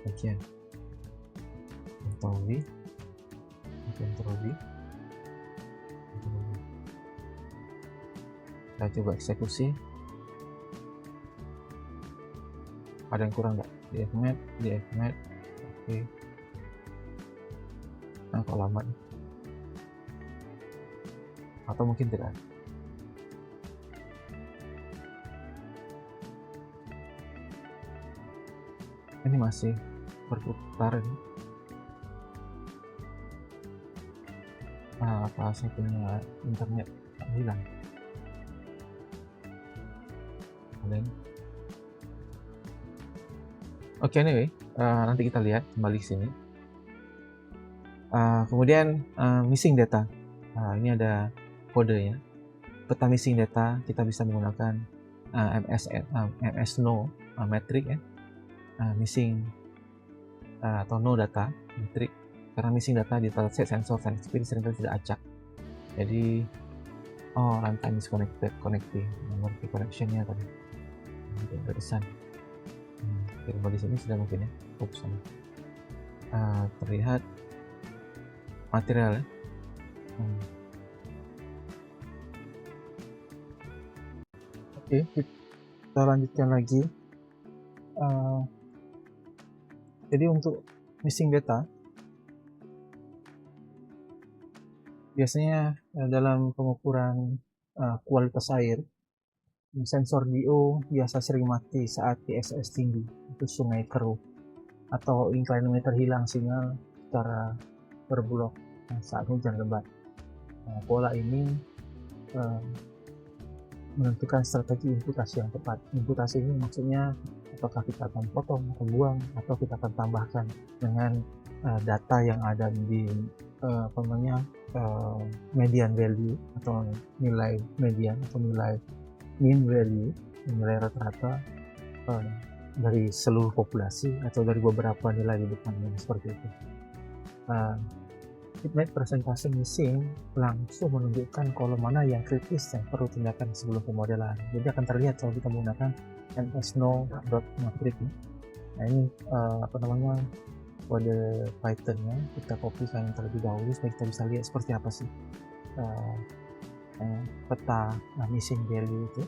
Bagian Ctrl V, Ctrl V. Kita coba eksekusi. Ada yang kurang nggak? DF mat. Oke. Nah, kok lama nih? Atau mungkin tidak. Ini masih berputar ini. Apa saya punya internet hilang? Oke, anyway, nanti kita lihat kembali ke sini. Kemudian missing data. Ini ada kodenya. Peta missing data kita bisa menggunakan MS-No metric ya. Missing atau no data metric, karena missing data di dataset sensor dan speed seringkali tidak acak. Jadi runtime is connecting, mengerti connectionnya tadi. Berkesan. Kembali di sini sudah mungkin ya. Terlihat material ya. Oke, kita lanjutkan lagi. Jadi untuk missing data biasanya dalam pengukuran kualitas air, sensor DO biasa sering mati saat TSS tinggi, itu sungai keruh, atau inclinometer hilang sinyal secara berblok saat hujan lebat. Pola ini menentukan strategi imputasi yang tepat. Imputasi ini maksudnya apakah kita akan potong atau buang, atau kita akan tambahkan dengan data yang ada di median value, atau nilai median, atau nilai mean value, nilai rata-rata dari seluruh populasi atau dari beberapa nilai di depannya, seperti itu. Heatmap presentasi missing langsung menunjukkan kolom mana yang kritis yang perlu tindakan sebelum pemodelan. Jadi akan terlihat kalau kita menggunakan MS-No.matrix. Nah ini kode Python-nya kita kopikan terlebih dahulu supaya kita bisa lihat seperti apa sih peta missing value itu.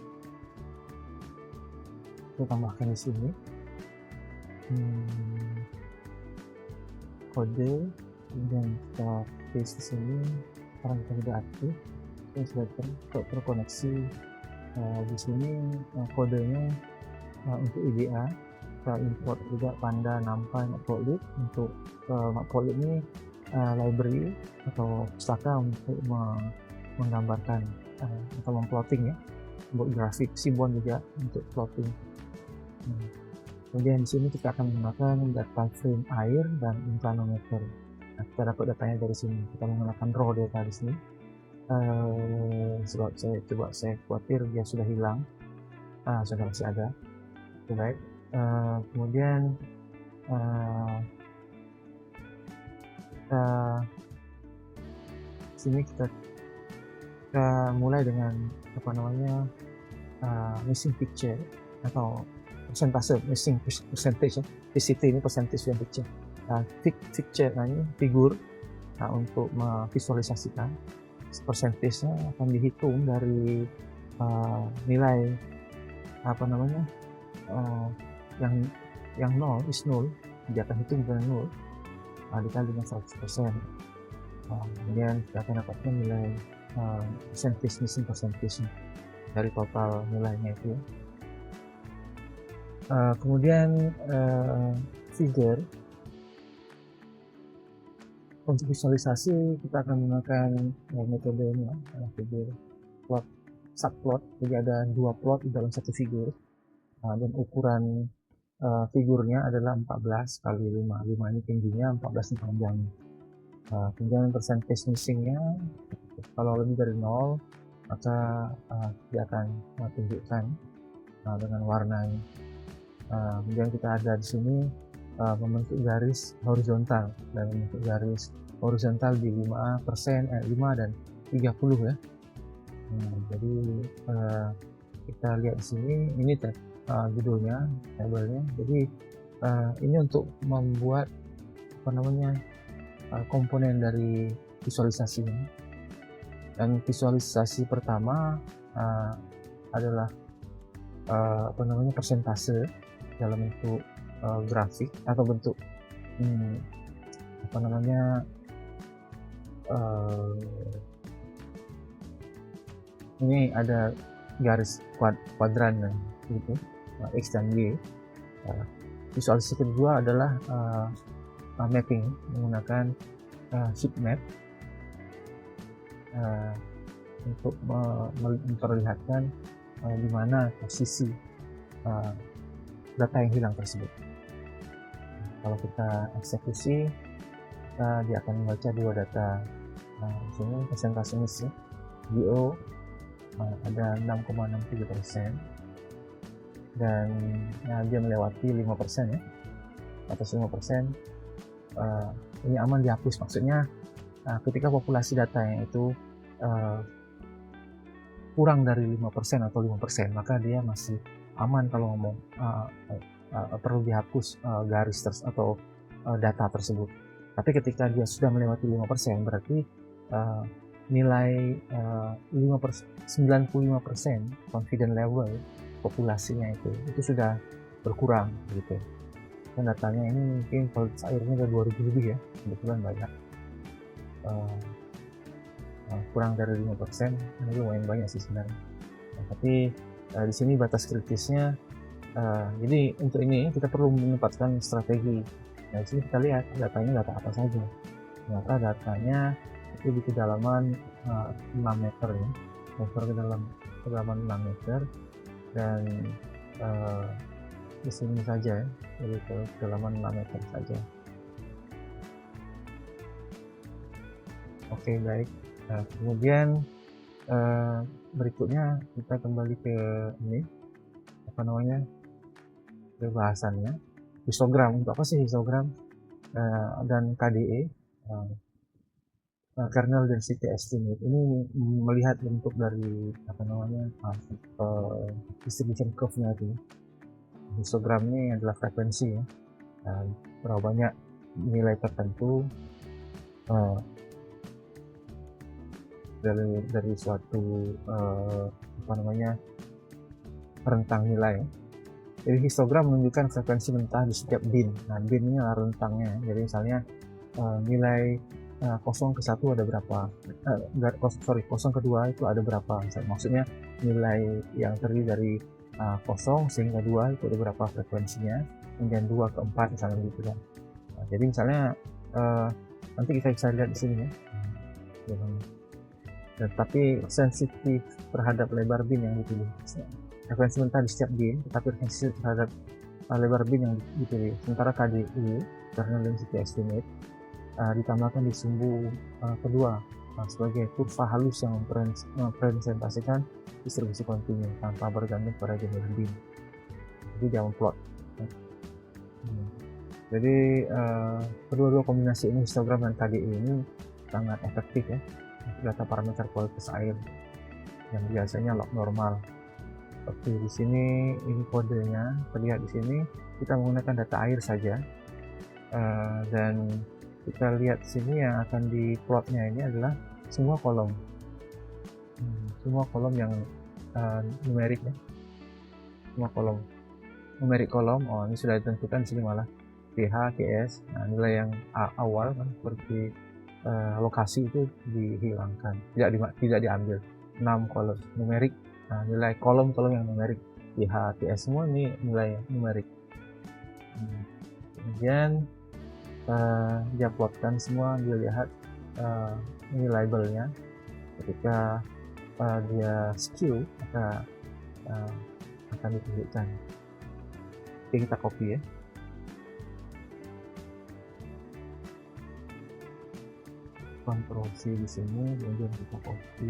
Kita tambahkan di sini kode, kemudian kita paste di sini. Sekarang kita sudah aktif, kita sudah terkoneksi. Di sini kodenya untuk IDA, kita import juga Panda, NumPy, Matplotlib. Untuk Matplotlib ini library atau pustaka untuk menggambarkan atau memplotting ya, untuk grafik. Seaborn juga untuk plotting. Kemudian di sini kita akan menggunakan data frame air dan inclinometer. Nah, kita dapat datanya dari sini. Kita menggunakan raw data di sini. Sebab saya khawatir dia sudah hilang. Sudah masih ada. Baik. Kemudian sini kita mulai dengan missing picture atau persentase missing percentage. PCT ini percentage dan picture. Picture ini figur untuk memvisualisasikan persentasenya akan dihitung dari nilai yang 0 is 0, dia akan hitung dengan 0 dikali dengan 100%. Kemudian kita akan dapatkan nilai percentage missing percentage dari total nilainya itu ya. Kemudian figure, untuk visualisasi kita akan menggunakan metode ini ya, figure plot, subplot. Jadi ada 2 plot di dalam satu figur, dan ukuran figurnya adalah 14 kali 5. 5 ini tingginya, 14 ini panjangnya. Kemudian percentage missingnya kalau lebih dari 0 maka dia akan tunjukkan dengan warnanya. Kemudian kita ada di sini membentuk garis horizontal, dan membentuk garis horizontal di 5 dan 30 ya. Jadi kita lihat di sini, ini judulnya, tabelnya. Jadi ini untuk membuat komponen dari visualisasi ini. Dan visualisasi pertama adalah persentase dalam bentuk grafik atau bentuk ini ada garis kuadran gitu, X dan Y. Visualisasi kedua adalah mapping menggunakan heat map untuk memperlihatkan di mana posisi data yang hilang tersebut. Kalau kita eksekusi, dia akan membaca 2 data. Di sini persentase missing DO ada 6,63%, dan dia melewati 5% ya, atas 5%. Ini aman dihapus, maksudnya ketika populasi data yang itu kurang dari 5% atau 5%, maka dia masih aman kalau ngomong perlu dihapus garis atau data tersebut. Tapi ketika dia sudah melewati 5%, berarti nilai 95% confidence level populasinya itu sudah berkurang gitu. Dan datanya ini mungkin kualitas airnya ada 2000 lebih ya, kebetulan banyak. Kurang dari 5%, ini lumayan banyak sih sebenarnya. Tapi di sini batas kritisnya. Jadi untuk ini kita perlu menempatkan strategi. Nah, di sini kita lihat datanya data apa saja. Ternyata datanya itu di kedalaman 6 meter ya, kedalaman 6 meter, dan di sini saja ya, jadi ke kedalaman 6 meter saja. Oke, baik. Kemudian berikutnya kita kembali ke ini, ke bahasannya. Histogram, untuk apa sih histogram dan KDE, kernel density estimate, ini melihat bentuk dari distribution curve-nya itu. Histogram ini adalah frekuensi ya, berapa banyak nilai tertentu dari suatu rentang nilai. Jadi histogram menunjukkan frekuensi mentah di setiap bin. Nah, bin ini adalah rentangnya. Jadi misalnya nilai 0 ke 1 ada berapa, 0 ke 2 itu ada berapa. Maksudnya nilai yang terdiri dari 0 sehingga 2 itu ada berapa frekuensinya, kemudian 2 ke 4 misalnya begitu kan. Nah, jadi misalnya nanti kita bisa lihat di sini ya. Tapi sensitif terhadap lebar bin yang dipilih. Frekuensi mentah di setiap bin, tetapi sensitif terhadap lebar bin yang dipilih. Sementara KDE, kernel density estimate, ditambahkan di sumbu kedua sebagai kurva halus yang mempresentasikan distribusi kontinu tanpa bergantung pada jumlah bin. Jadi dia memplot. Jadi kedua-dua kombinasi ini, histogram dan KDE, ini sangat efektif ya, data parameter kualitas air yang biasanya log normal. Seperti di sini, ini kodenya terlihat di sini. Kita menggunakan data air saja, dan kita lihat di sini yang akan diplotnya ini adalah semua kolom, yang numerik ya, semua kolom numerik kolom. Ini sudah ditentukan di sini malah pH, KS. Nah, nilai yang awal kan seperti lokasi itu dihilangkan, tidak diambil. 6 kolom numerik. Nilai kolom yang numerik pH, TS semua ini nilai numerik. Kemudian dia plotkan semua, dia lihat ini labelnya. Ketika dia skew maka akan ditunjukkan. Oke, kita copy ya. Ctrl C di sini, kemudian kita copy.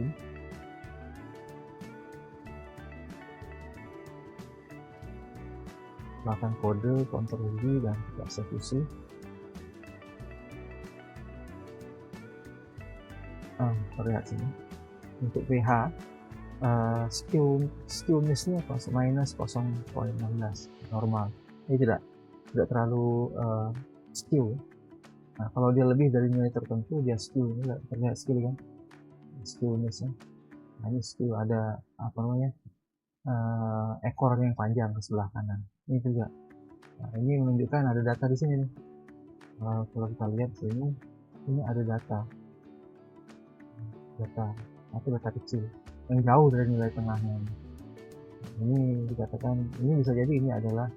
Bahkan kode, Ctrl V dan kita eksekusi. Terlihat sini. Untuk pH, skewness-nya minus 0,16 normal. Ini tidak terlalu skew. Nah, kalau dia lebih dari nilai tertentu dia skew. Ini terlihat skew kan, skewness-nya. Nah, ini skew, ada apa namanya, ekornya yang panjang ke sebelah kanan. Ini juga. Nah, ini menunjukkan ada data di sini nih. Kalau kita lihat sini, ini ada data atau data kecil yang jauh dari nilai tengahnya. Ini dikatakan, ini bisa jadi ini adalah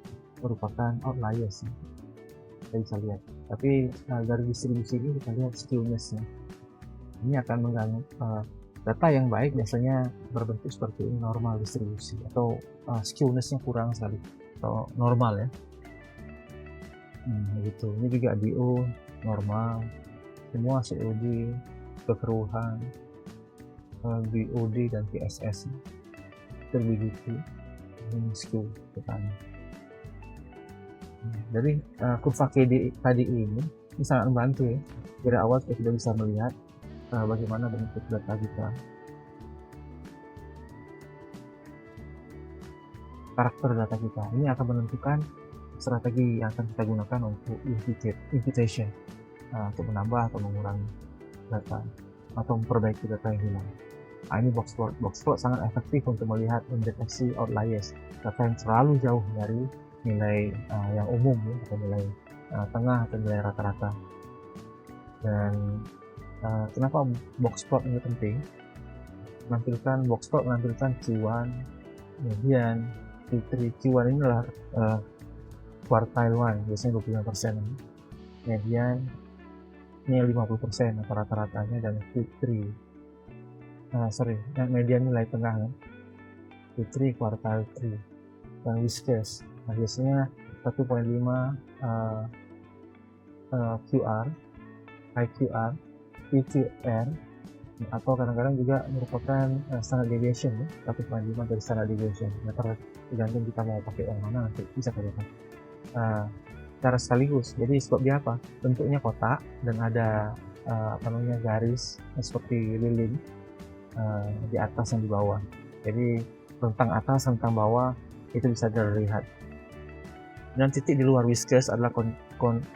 merupakan outliers, kita bisa lihat. Tapi dari distribusi ini kita lihat skewness-nya. Ini akan mengganggu data yang baik biasanya berbentuk seperti ini, normal distribusi, atau skewness-nya kurang sekali atau normal ya. Gitu. Ini juga DO normal, semua COD, kekeruhan, BOD dan PSS terbegitu, ini skew ke kanan. Jadi kurva KDI ini sangat membantu ya. Dari awal kita sudah bisa melihat bagaimana bentuk data kita, karakter data kita. Ini akan menentukan strategi yang akan kita gunakan untuk imputation, untuk menambah atau mengurangi data atau memperbaiki data yang hilang. Ini boxplot sangat efektif untuk melihat mendeteksi outliers, data yang terlalu jauh dari nilai yang umum ya, atau nilai tengah atau nilai rata-rata. Dan kenapa boxplot ini penting? Boxplot menampilkan Q1, kemudian Q3. Q1 ini adalah quartile 1, biasanya 25%, median ini 50% atau rata-ratanya, dan Q3 median nilai tengah kan, Q3 quartile 3, dan whiskers biasanya 1.5 QR, high QR, PQR, atau kadang-kadang juga merupakan standard deviation ya, 1.5 dari standard deviation. Tergantung kita mau pakai yang mana, nanti bisa kelihatan cara sekaligus. Jadi sebab dia apa? Bentuknya kotak dan ada garis seperti lilin di atas dan di bawah. Jadi rentang atas, rentang bawah itu bisa terlihat. Dan titik di luar whiskers adalah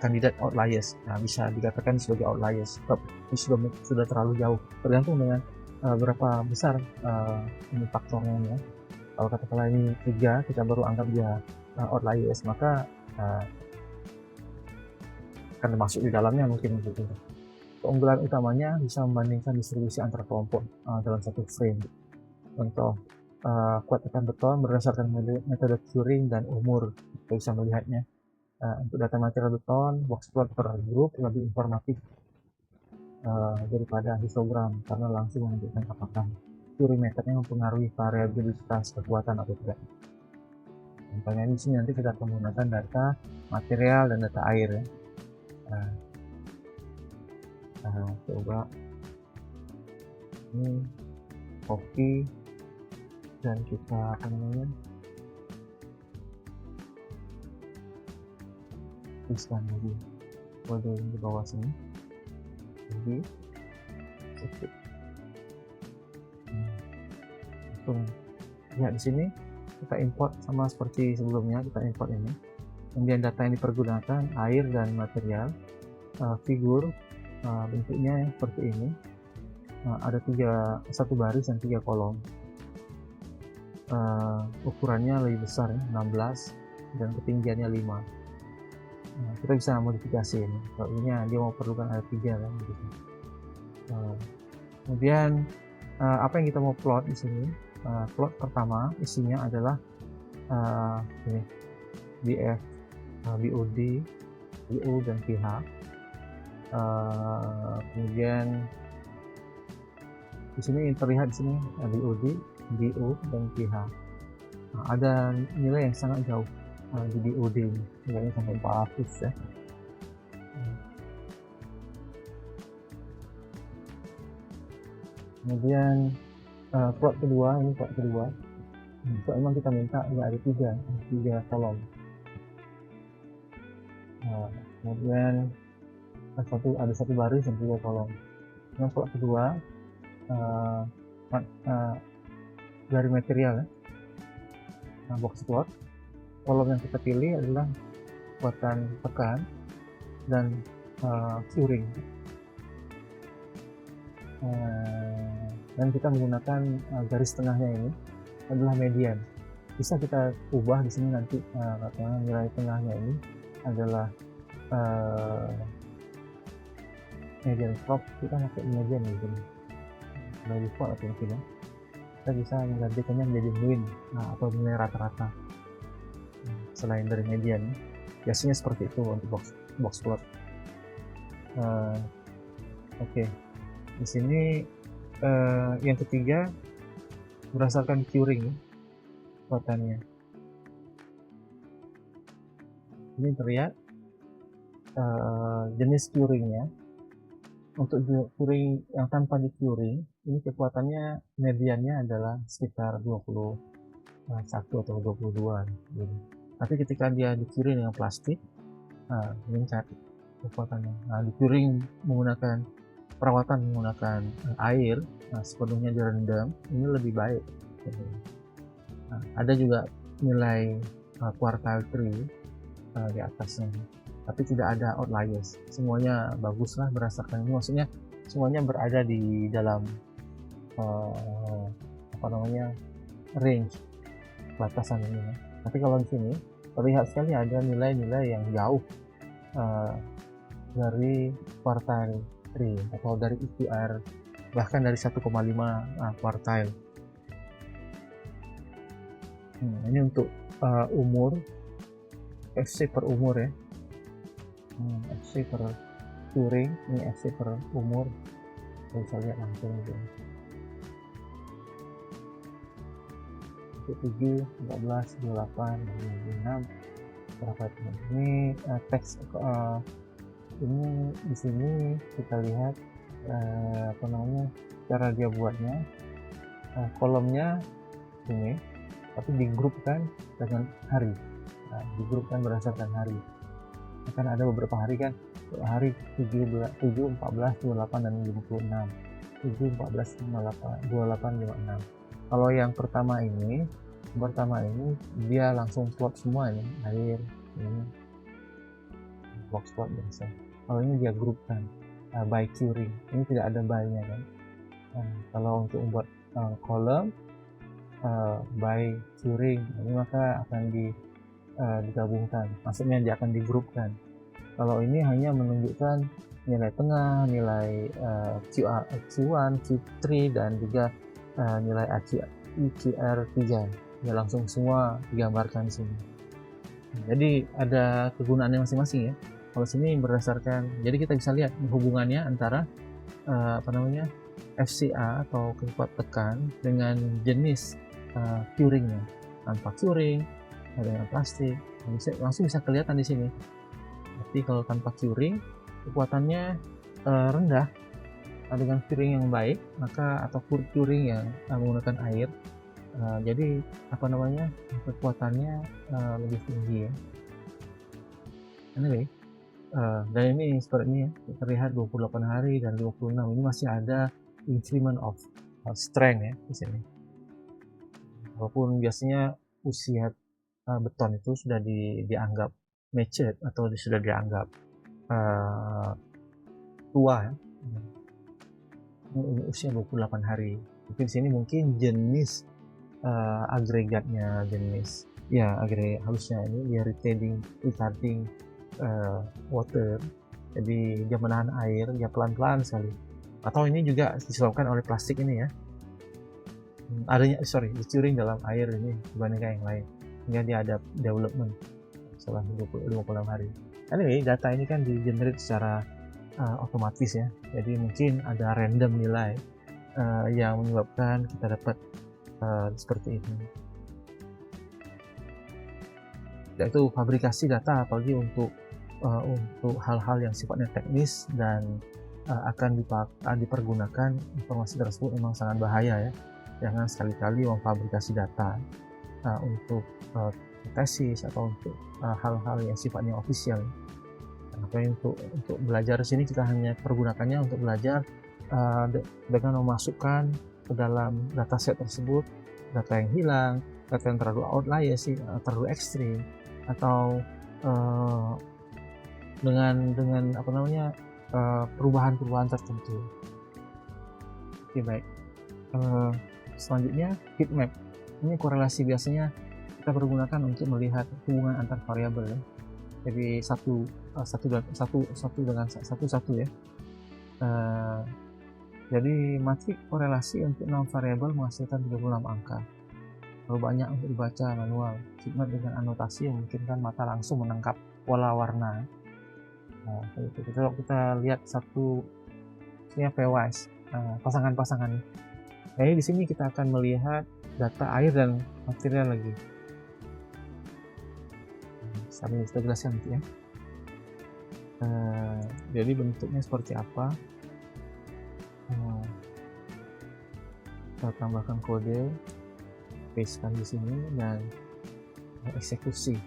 kandidat outliers. Nah, bisa dikatakan sebagai outliers. Sebab sudah terlalu jauh. Tergantung dengan berapa besar ini faktornya ya. Kalau katakanlah ini 3, kita baru anggap dia outliers, maka akan masuk di dalamnya mungkin begitu. Keunggulan utamanya bisa membandingkan distribusi antar kelompok dalam satu frame. Contoh, kuat tekan beton berdasarkan metode curing dan umur, kita bisa melihatnya. Untuk data material beton, boxplot per grup lebih informatif daripada histogram, karena langsung menunjukkan apakah curing metodenya mempengaruhi variabilitas kekuatan atau tidak. Contohnya di sini nanti kita akan menggunakan data material dan data air ya. Coba ini copy dan kita tuliskan lagi kode di bawah sini. Jadi langsung lihat di sini, kita import sama seperti sebelumnya, kita import ini. Kemudian data yang dipergunakan air dan material, figur bentuknya seperti ini, ada satu baris dan 3 kolom. Ukurannya lebih besar ya, 16, dan ketinggiannya 5. Kita bisa modifikasi ini. Kalau ini dia mau perlukan ada 3 kan gitu. Kemudian apa yang kita mau plot di sini? Plot pertama isinya adalah ini BF, BOD, BO dan pH. Kemudian di sini terlihat di sini BOD, BO dan pH. Ada nilai yang sangat jauh di BOD ini, nilainya sampai 400 ya. Kemudian plot kedua, ini plot kedua. So, memang kita minta ada tiga kolom. Kemudian ada satu baris dan 3 kolom. Yang plot kedua dari material ya. Box plot. Kolom yang kita pilih adalah kekuatan tekan dan curing. Dan kita menggunakan garis tengahnya ini adalah median. Bisa kita ubah di sini nanti nilai tengahnya ini adalah median crop. Kita pakai median di sini by default atau mungkin ya. Kita bisa menggantikannya menjadi mean atau nilai rata-rata selain dari median. Biasanya seperti itu untuk box plot. Oke. Di sini yang ketiga berdasarkan curing kekuatannya. Ini terlihat jenis curingnya. Untuk curing yang tanpa di curing, ini kekuatannya mediannya adalah sekitar 21 atau 22 gitu. Tapi ketika dia di curing dengan plastik, meningkat kekuatannya. Di curing menggunakan perawatan menggunakan air, sepenuhnya direndam, ini lebih baik. Ada juga nilai quartile 3 di atasnya, tapi tidak ada outliers. Semuanya baguslah berdasarkan ini, maksudnya semuanya berada di dalam range batasan ini. Tapi kalau di sini terlihat sekali ada nilai-nilai yang jauh dari quartile 3 atau dari EQR, bahkan dari 1,5 quartile. Ini untuk umur, FC per umur ya. FC per curing, ini FC per umur. Bisa lihat langsung gitu. 7, 14, 28, 26 berapa itu? Ini teks ini di sini kita lihat cara dia buatnya. Kolomnya ini, tapi digrupkan dengan hari. Digrupkan berdasarkan hari. Akan ada beberapa hari kan, hari 7, 14, 28 dan 56. 7, 14, 28, 56. Kalau yang pertama ini dia langsung plot semua ini, air ini box plot biasa. Kalau ini dia grupkan by curing, ini tidak ada by-nya kan. Kalau untuk membuat kolom by curing, ini maka akan digabungkan, maksudnya dia akan digrupkan. Kalau ini hanya menunjukkan nilai tengah, nilai Q1, Q3 dan juga nilai EQR3, ya langsung semua digambarkan di sini. Jadi ada kegunaannya masing-masing ya. Kalau sini berdasarkan, jadi kita bisa lihat hubungannya antara FCA atau kekuatan tekan dengan jenis curingnya. Tanpa curing, dengan plastik, langsung bisa kelihatan di sini. Tapi kalau tanpa curing, kekuatannya rendah. Dengan curing yang baik, maka atau curing yang menggunakan air, jadi kekuatannya lebih tinggi ya. Anyway, dan ini seperti ini ya, terlihat 28 hari dan 26. Ini masih ada increment of strength ya di sini. Walaupun biasanya usia beton itu sudah dianggap matured atau sudah dianggap tua ya. Ini usia 28 hari. Mungkin di sini mungkin jenis agregatnya, jenis ya agregat halusnya ini dia retarding water, jadi dia menahan air, dia pelan-pelan sekali. Atau ini juga disebabkan oleh plastik ini ya, adanya curing dalam air ini dibandingkan yang lain. hingga dia ada development setelah 56 hari. Anyway, data ini kan di-generate secara otomatis ya, jadi mungkin ada random nilai yang menyebabkan kita dapat seperti ini. Yaitu fabrikasi data, apalagi untuk hal-hal yang sifatnya teknis dan akan dipergunakan informasi tersebut memang sangat bahaya ya. Jangan sekali-kali memfabrikasi data untuk tesis atau untuk hal-hal yang sifatnya ofisial. Makanya untuk belajar di sini kita hanya pergunakannya untuk belajar dengan memasukkan ke dalam dataset tersebut data yang hilang, data yang terlalu outlier sih, terlalu ekstrim, atau dengan apa namanya perubahan-perubahan tertentu. Oke, baik. Selanjutnya heat map. Ini korelasi biasanya kita pergunakan untuk melihat hubungan antar variabel ya. Jadi satu dengan satu ya. Jadi matrik korelasi untuk 6 variabel menghasilkan 36 angka. Terlalu banyak untuk dibaca manual. Heat map dengan anotasi yang memungkinkan mata langsung menangkap pola warna. Nah, kalau kita lihat satu pairwise, pasangan-pasangan. Jadi di sini kita akan melihat data air dan material lagi. Sambil kita jelaskan nanti ya. Jadi bentuknya seperti apa? Kita tambahkan kode, pastekan di sini dan eksekusi.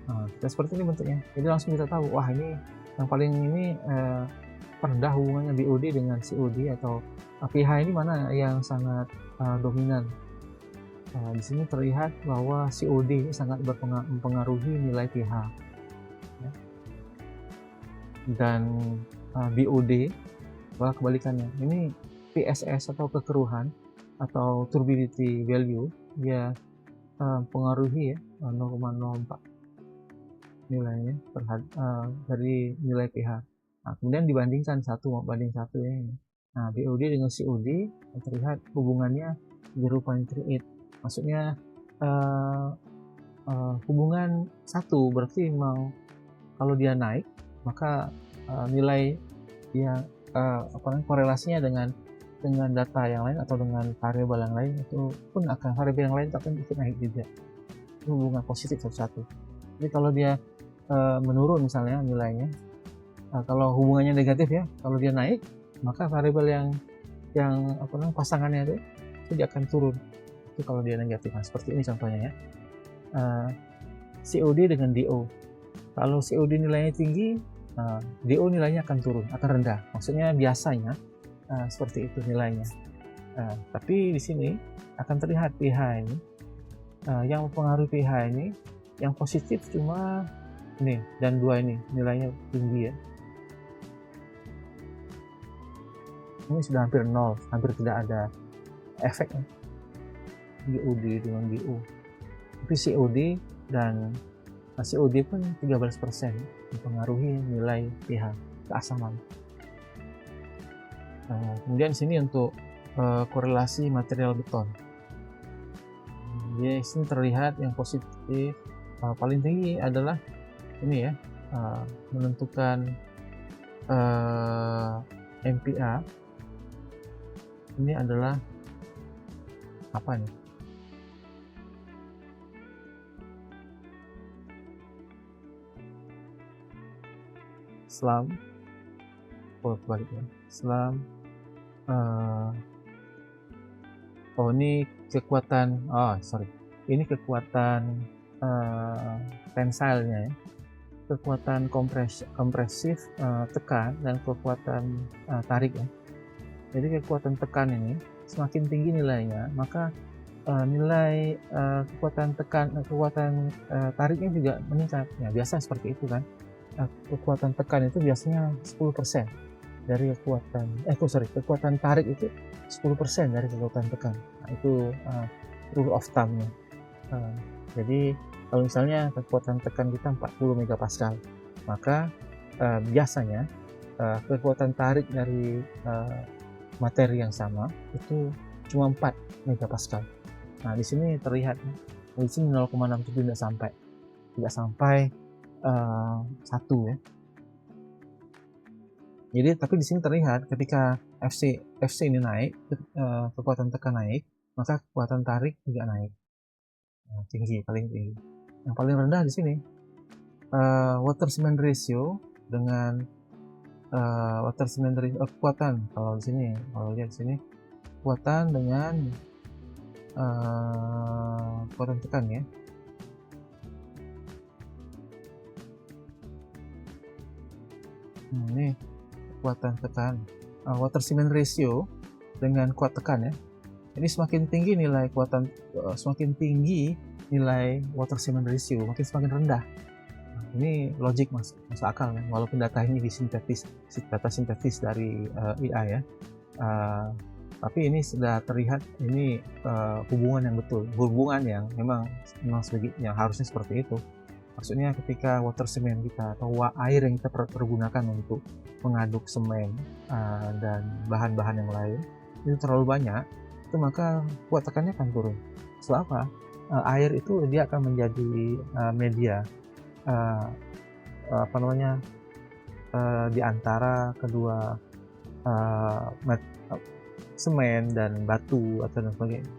Kita seperti ini bentuknya. Jadi langsung kita tahu, wah ini yang paling ini rendah hubungannya BOD dengan COD atau pH ini mana yang sangat dominan. Di sini terlihat bahwa COD ini sangat mempengaruhi nilai pH ya. Dan BOD malah kebalikannya. Ini PSS atau kekeruhan atau turbidity value dia pengaruhi ya 0,04 nilainya dari nilai pH. Nah, kemudian dibandingkan 1 banding 1 ini. Nah, BOD dengan COD terlihat hubungannya 0.38. Maksudnya hubungan 1 berarti memang kalau dia naik maka nilai yang korelasinya dengan data yang lain atau dengan variabel yang lain itu pun akan variabel yang lain akan ikut naik juga. Itu hubungan positif satu-satu. Jadi kalau dia menurun misalnya nilainya, kalau hubungannya negatif ya, kalau dia naik maka variabel yang pasangannya itu dia akan turun. Itu kalau dia negatif. Nah, seperti ini contohnya ya. COD dengan DO. Kalau COD nilainya tinggi, DO nilainya akan turun, akan rendah. Maksudnya biasanya seperti itu nilainya. Tapi di sini akan terlihat pH ini, yang mempengaruhi pH ini, yang positif cuma ini dan 2 ini nilainya tinggi ya. Ini sudah hampir 0, hampir tidak ada efeknya. BOD dengan BO. Tapi COD dan COD pun 13% mempengaruhi nilai pH keasaman. Kemudian sini untuk korelasi material beton. Di sini terlihat yang positif paling tinggi adalah ini ya, menentukan MPa. Ini adalah apa nih? Slam, baliknya. Slam. Ini kekuatan. Ini kekuatan tensilenya ya. Kekuatan kompresif tekan dan kekuatan tarik ya. Jadi kekuatan tekan ini semakin tinggi nilainya, maka nilai kekuatan tariknya juga meningkat. Ya, biasa seperti itu kan. Kekuatan tekan itu biasanya 10% dari kekuatan tarik itu 10% dari kekuatan tekan. Nah, itu rule of thumb-nya. Jadi kalau misalnya kekuatan tekan kita 40 megapascal, maka biasanya kekuatan tarik dari materi yang sama itu cuma 4 megapascal. Nah, di sini terlihat Di sini 0,67 tidak sampai 1 ya. Jadi tapi di sini terlihat ketika FC ini naik, kekuatan tekan naik, maka kekuatan tarik juga naik. Tinggi, paling tinggi. Yang paling rendah di sini water cement ratio dengan water cement ratio, kekuatan kalau di sini, kalau lihat di sini kekuatan dengan kekuatan tekan ya. Ini kekuatan tekan, water cement ratio dengan kuat tekan ya. Ini semakin tinggi nilai kekuatan, semakin tinggi nilai water cement ratio, semakin rendah. Ini logik masuk akal kan, walaupun data ini data sintetis dari AI ya. Tapi ini sudah terlihat ini hubungan yang betul, hubungan yang memang yang harusnya seperti itu. Maksudnya ketika water cement kita atau air yang kita pergunakan untuk mengaduk semen dan bahan-bahan yang lain itu terlalu banyak, itu maka kuat tekannya akan turun. Sebab apa? Air itu dia akan menjadi media di antara kedua semen dan batu atau dan sebagainya.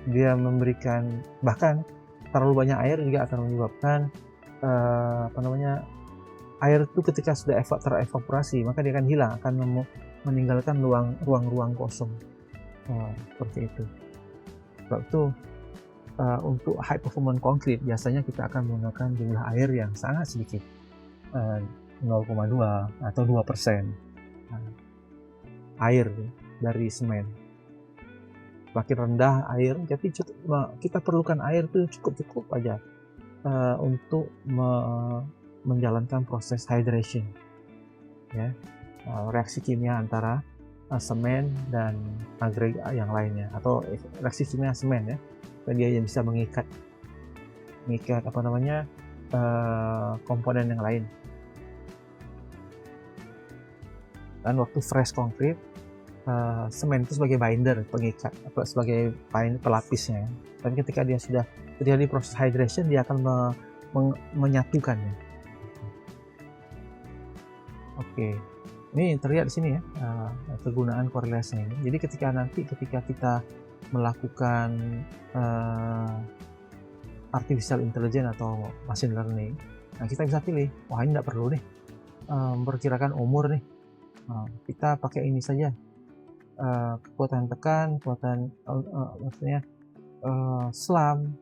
Dia memberikan, bahkan terlalu banyak air juga akan menyebabkan air itu ketika sudah terevaporasi maka dia akan hilang, akan meninggalkan ruang-ruang kosong. Seperti itu. Sebab itu untuk high performance concrete biasanya kita akan menggunakan jumlah air yang sangat sedikit, 0,2 atau 2% air dari semen. Semakin rendah air, jadi kita perlukan air itu cukup aja untuk menjalankan proses hydration ya, reaksi kimia antara semen dan agregat yang lainnya, atau reaksi kimia semen ya, dia yang bisa mengikat komponen yang lain. Dan waktu fresh concrete, semen itu sebagai binder, pengikat, sebagai pelapisnya. Dan ketika dia sudah terjadi proses hydration, dia akan menyatukannya. Oke, ini terlihat di sini ya kegunaan korelasinya ini. Jadi ketika kita melakukan artificial intelligence atau machine learning, nah kita bisa pilih, wah ini tidak perlu nih memperkirakan umur nih, kita pakai ini saja, kekuatan tekan, maksudnya slam,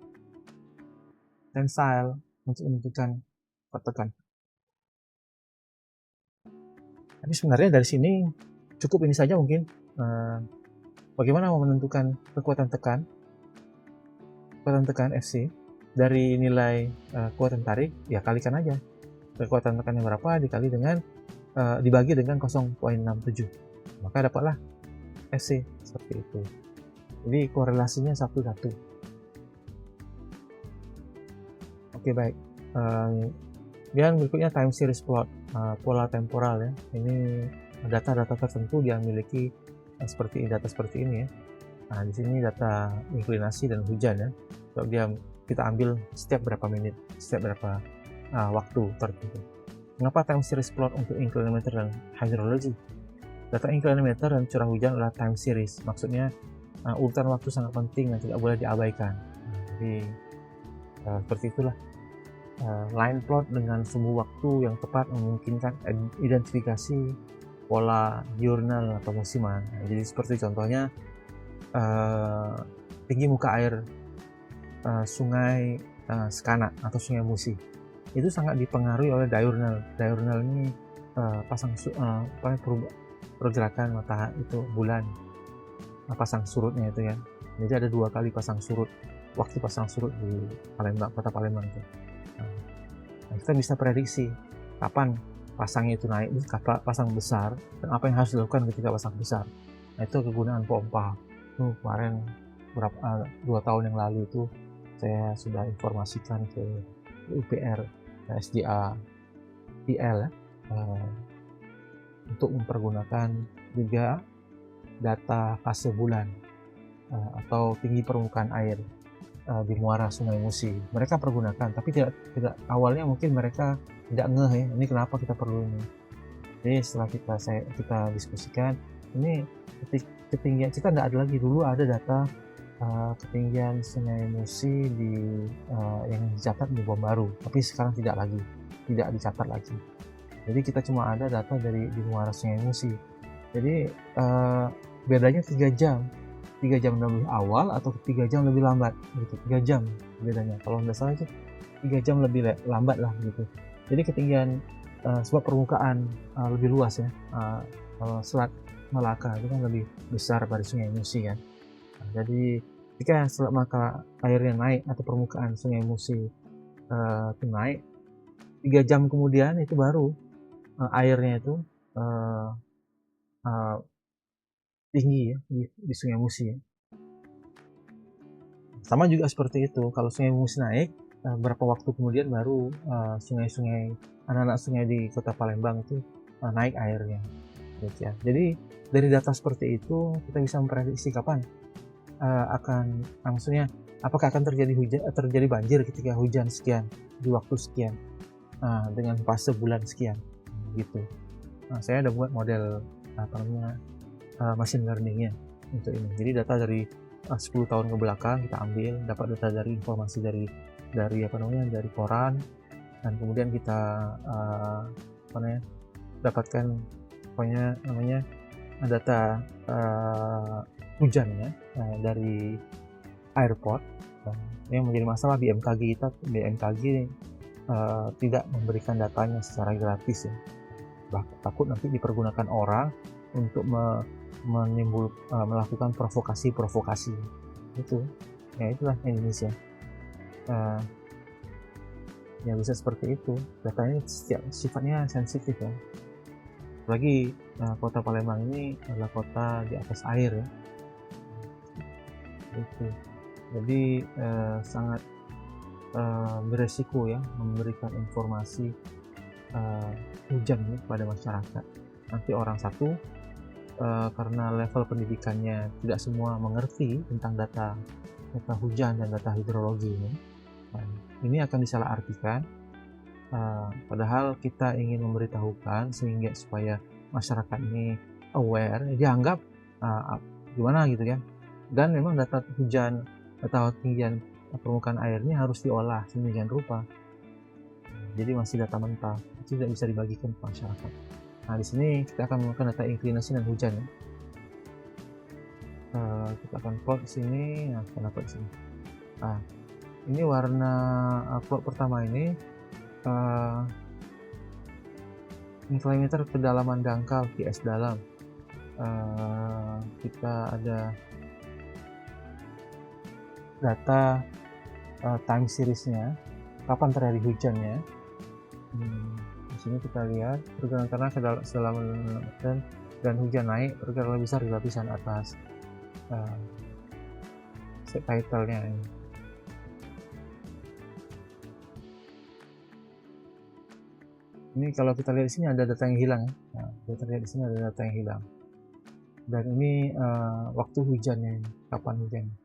tensile untuk menentukan kuat tekan. Tapi sebenarnya dari sini cukup ini saja mungkin. Bagaimana mau menentukan kekuatan tekan FC dari nilai kekuatan tarik, ya kalikan aja kekuatan tekannya berapa dikali dengan dibagi dengan 0,67, maka dapatlah FC seperti itu. Jadi korelasinya 1:1. Oke, baik. Dan berikutnya time series plot, pola temporal ya. Ini data-data tertentu dia memiliki data seperti ini ya. Nah, di sini data inklinasi dan hujan ya. So, kita ambil setiap berapa menit, setiap berapa waktu tertentu. Mengapa time series plot untuk inclinometer dan hydrology? Data inclinometer dan curah hujan adalah time series. Maksudnya urutan waktu sangat penting dan tidak boleh diabaikan. Jadi seperti itulah. Line plot dengan sumbu waktu yang tepat memungkinkan identifikasi pola diurnal atau musiman. Jadi seperti contohnya tinggi muka air sungai Skana atau sungai Musi itu sangat dipengaruhi oleh diurnal. Diurnal ini pergerakan matahari itu bulan, pasang surutnya itu ya. Jadi ada 2 kali pasang surut, waktu pasang surut di Palembang, kota Palembang itu. Nah, kita bisa prediksi kapan pasangnya itu naik, kapan pasang besar, dan apa yang harus dilakukan ketika pasang besar. Nah, itu kegunaan pompa. Itu kemarin 2 tahun yang lalu itu saya sudah informasikan ke UPR, SDA, IL untuk mempergunakan juga data fase bulan atau tinggi permukaan air di muara Sungai Musi. Mereka pergunakan, tapi tidak awalnya mungkin mereka tidak ngeh ya, ini kenapa kita perlu ini. Jadi setelah kita diskusikan, ini ketinggian kita nggak ada lagi. Dulu ada data ketinggian Sungai Musi yang dicatat di Bom Baru, tapi sekarang tidak dicatat lagi. Jadi kita cuma ada data di muara Sungai Musi. Jadi bedanya 3 jam lebih awal atau 3 jam lebih lambat gitu. 3 jam bedanya, kalau nggak salah itu 3 jam lebih lambat lah gitu. Jadi ketinggian sebab permukaan lebih luas ya, Selat Malaka itu kan lebih besar pada Sungai Musi kan. Jadi jika Selat Malaka airnya naik atau permukaan Sungai Musi itu naik, 3 jam kemudian itu baru airnya itu tinggi ya di Sungai Musi ya. Sama juga seperti itu, kalau Sungai Musi naik, berapa waktu kemudian baru anak-anak sungai di Kota Palembang itu naik airnya gitu ya. Jadi dari data seperti itu kita bisa memprediksi kapan apakah akan terjadi banjir ketika hujan sekian di waktu sekian dengan fase bulan sekian gitu. Saya ada buat model machine learningnya untuk ini. Jadi data dari 10 tahun ke belakang kita ambil, dapat data dari informasi dari koran, dan kemudian kita dapatkan data hujannya dari airport. Yang menjadi masalah BMKG tidak memberikan datanya secara gratis ya. Takut nanti dipergunakan orang untuk melakukan provokasi itu ya, itulah Indonesia ya, bisa seperti itu. Datanya sifatnya sensitif ya, apalagi Kota Palembang ini adalah kota di atas air ya itu. Jadi sangat beresiko ya memberikan informasi hujan kepada masyarakat. Nanti orang satu karena level pendidikannya tidak semua mengerti tentang data hujan dan data hidrologi ini, ini akan disalahartikan. Padahal kita ingin memberitahukan sehingga supaya masyarakat ini aware, dianggap gimana gitu kan. Dan memang data hujan atau ketinggian permukaan airnya harus diolah sedemikian rupa. Jadi masih data mentah, tidak bisa dibagikan ke masyarakat. Nah, di sini kita akan menggunakan data inklinasi dan hujan ya. Kita akan plot di sini, kita dapat di sini. Ini warna plot pertama ini kilometer kedalaman dangkal QS dalam. Kita ada data time seriesnya, kapan terjadi hujannya. Di sini kita lihat pergerakan tanah kedalaman dan hujan naik, pergerakan besar di lapisan atas. Set title-nya ini. Ini kalau kita lihat di sini ada data yang hilang ya. Kita lihat di sini ada data yang hilang. Dan ini waktu hujannya, kapan hujannya.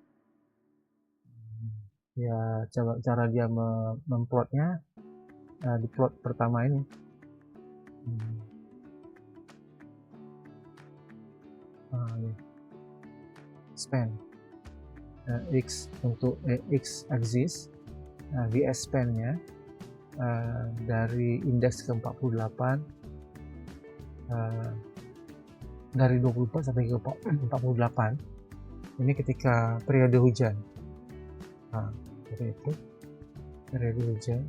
Ya, cara dia memplotnya di plot pertama ini. Span X untuk X axis, VS span-nya dari indeks ke 48, dari 24 sampai ke 48. Ini ketika periode hujan. Seperti itu periode hujan.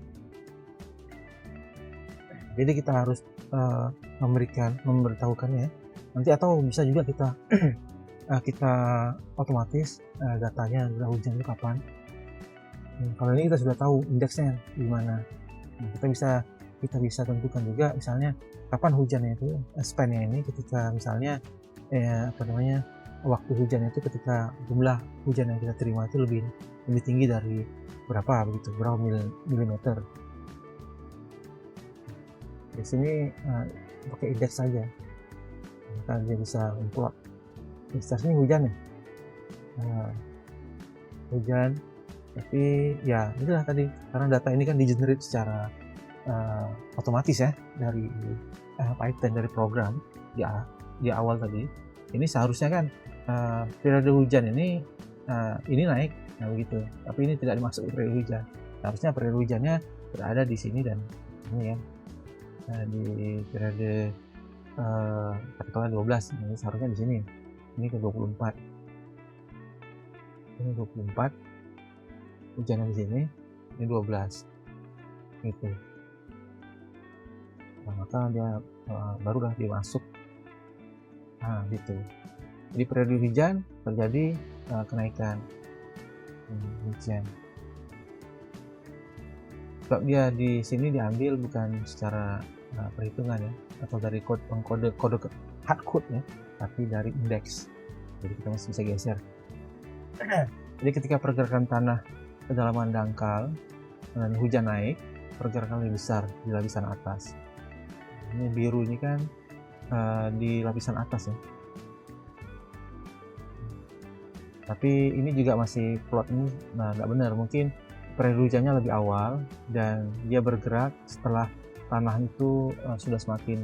Jadi kita harus memberitahukannya nanti, atau bisa juga kita otomatis datanya adalah hujan itu kapan. Kalau ini kita sudah tahu indeksnya di mana. Kita bisa tentukan juga misalnya kapan hujannya itu, span-nya ini ketika misalnya waktu hujannya itu ketika jumlah hujan yang kita terima itu lebih tinggi dari berapa milimeter. Di sini pakai indeks saja, maka dia bisa memplot. Ini hujan ya, hujan Tapi ya itulah tadi, karena data ini kan di-generate secara otomatis ya dari Python, dari program di awal tadi. Ini seharusnya kan periode hujan ini naik, nah begitu. Tapi ini tidak dimasuk periode hujan. Seharusnya periode hujannya berada di sini dan ini ya, di periode katakanlah 12, ini seharusnya di sini. Ini ke 24. Ini 24. Hujannya di sini, ini 12. Gitu. Nah, maka dia barulah dia masuk. Nah, gitu. Jadi periode hujan terjadi kenaikan hujan. Sebab dia di sini diambil bukan secara perhitungan ya, atau dari kode hard code ya, tapi dari indeks. Jadi kita masih bisa geser. Jadi ketika pergerakan tanah kedalaman dangkal dan hujan naik, pergerakan lebih besar di lapisan atas. Ini biru ini kan di lapisan atas ya. Tapi ini juga masih plot ini nggak benar, mungkin periode hujannya lebih awal dan dia bergerak setelah tanah itu sudah semakin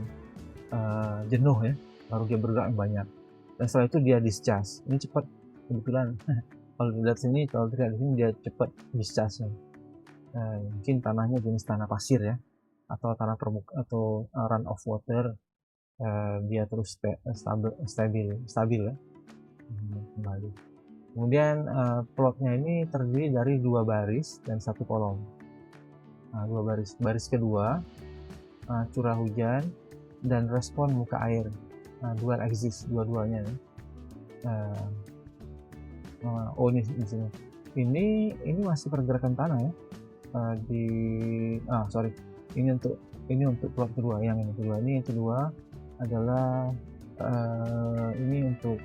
jenuh ya, baru dia bergerak banyak, dan setelah itu dia discharge. Ini cepat kebetulan. Kalau dilihat sini, kalau dilihat di sini dia cepat discharge. Mungkin tanahnya jenis tanah pasir ya, atau tanah permukaan atau run of water, dia terus stabil ya, kembali. Kemudian plotnya ini terdiri dari 2 baris dan 1 kolom. Nah, 2 baris kedua curah hujan dan respon muka air, dual axis dua-duanya. Oh, ini di sini. Ini masih pergerakan tanah ya. Ini untuk plot kedua, yang kedua adalah ini untuk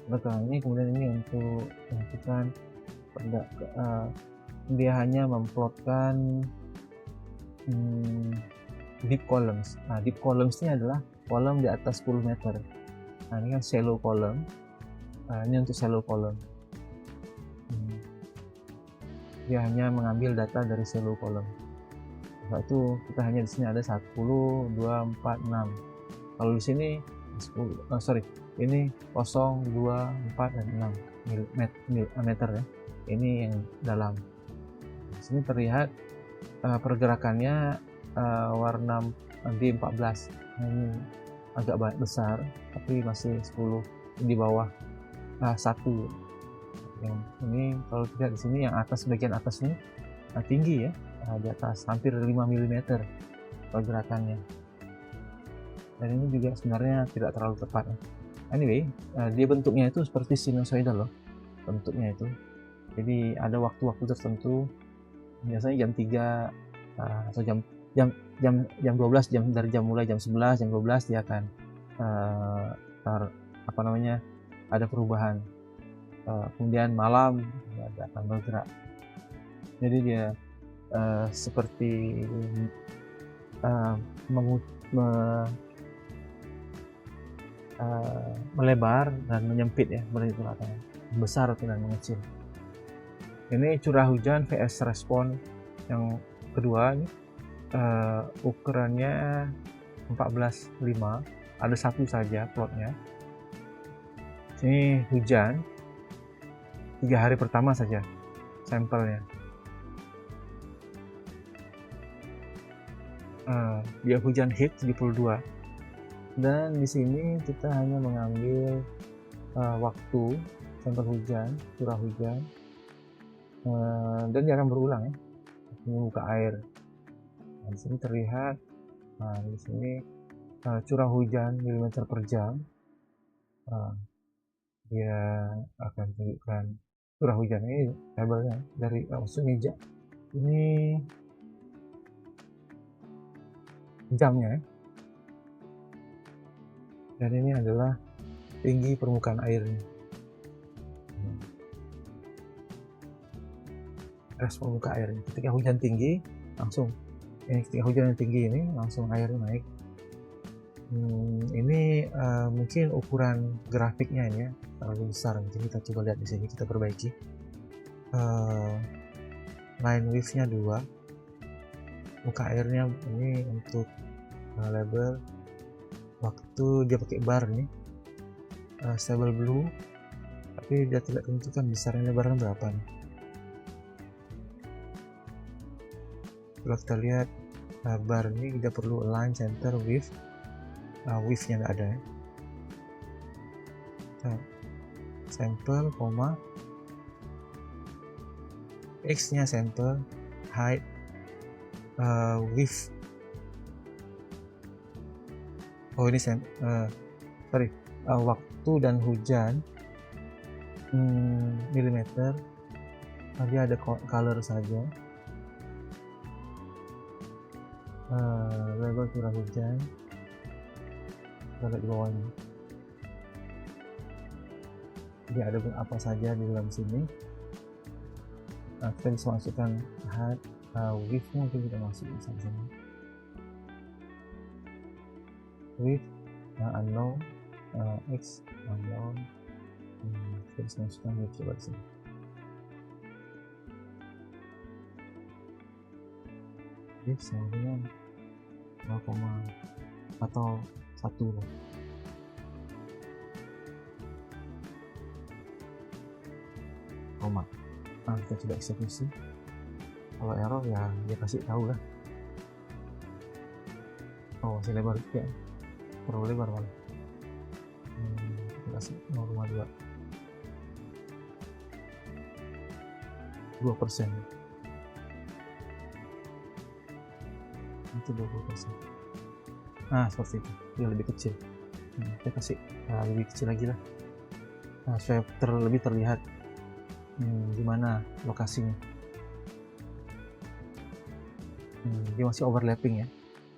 ini, kemudian ini untuk menentukan dia hanya memplotkan deep columns. Nah, deep columns ini adalah kolom di atas 10 meter. Nah, ini kan shallow column. Ini untuk shallow column. Dia hanya mengambil data dari shallow column. Setelah itu kita hanya di sini ada 10, 2, 4, 6. Kalau di sini 10, ini 0, 2, 4, dan 6 meter ya. Ini yang dalam. Di sini terlihat pergerakannya warna D14. Ini agak besar, tapi masih 10 di bawah 1. Yang ini kalau lihat di sini, yang atas, bagian atas ini tinggi ya, di atas hampir 5 mm pergerakannya. Dan ini juga sebenarnya tidak terlalu tepat. Anyway, dia bentuknya itu seperti sinusoidal loh, bentuknya itu. Jadi ada waktu-waktu tertentu, biasanya jam 3 atau jam 12, mulai jam 11, jam 12 dia akan ada perubahan. Kemudian malam dia akan bergerak. Jadi dia seperti melebar dan menyempit ya, besar dan mengecil. Ini curah hujan vs respon yang kedua ini, ukurannya 14,5, ada 1 saja plotnya. Ini hujan 3 hari pertama saja sampelnya. Dia hujan hit 72, dan di sini kita hanya mengambil waktu sampel hujan, curah hujan, dan dia akan berulang ya. Ini muka air. Nah, di sini terlihat, di sini curah hujan milimeter per jam. Dia akan tunjukkan curah hujan ini tabelnya dari maksudnya ini jamnya, dan ini adalah tinggi permukaan airnya. Respon muka airnya ketika hujan tinggi langsung, ketika hujan yang tinggi ini langsung airnya naik. Ini mungkin ukuran grafiknya ini ya terlalu besar, mungkin kita coba lihat di sini, kita perbaiki. line width-nya 2, muka airnya ini untuk label. Waktu dia pakai bar nih, stable blue, tapi dia tidak tentukan besarnya lebaran berapa nih. Kalau kita lihat bar ini kita perlu align center with width-nya nggak ada ya. Sample, X-nya sample, height, width. Oh ini waktu dan hujan milimeter. Dia ada color saja. Level curah hujan. Kita lihat di bawahnya. Jadi ada apa saja di dalam sini. Nah, kita bisa masukkan height, width-nya mungkin kita masuk di sini. Width unknown, X unknown. Kita bisa masukkan width coba di sini. Width sama dengan 0, atau 1 lah. Nah, kita coba eksekusi. Kalau error ya dia kasih tahu lah. Oh masih lebar ya, terlalu lebar malah. Kita kasih 0,2%. Itu 20%. Nah seperti itu, dia lebih kecil. Kita kasih lebih kecil lagi lah. Nah supaya lebih terlihat gimana lokasinya. Dia masih overlapping ya,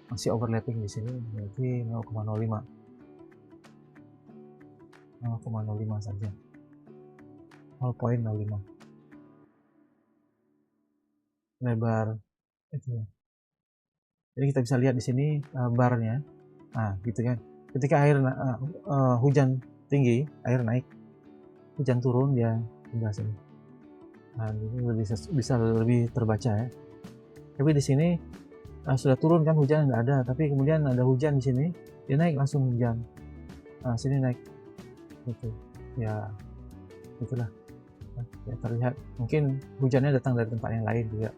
masih overlapping di sini, berarti 0,05 saja, 0,05 lebar itu ya. Jadi kita bisa lihat di sini barnya, gitu kan. Ketika air hujan tinggi, air naik, hujan turun, dia sebelah sini. Nah, ini bisa lebih terbaca ya. Tapi di sini sudah turun kan, hujan nggak ada, tapi kemudian ada hujan di sini, dia naik langsung hujan. Sini naik, gitu. Ya, itulah. Ya, terlihat mungkin hujannya datang dari tempat yang lain juga.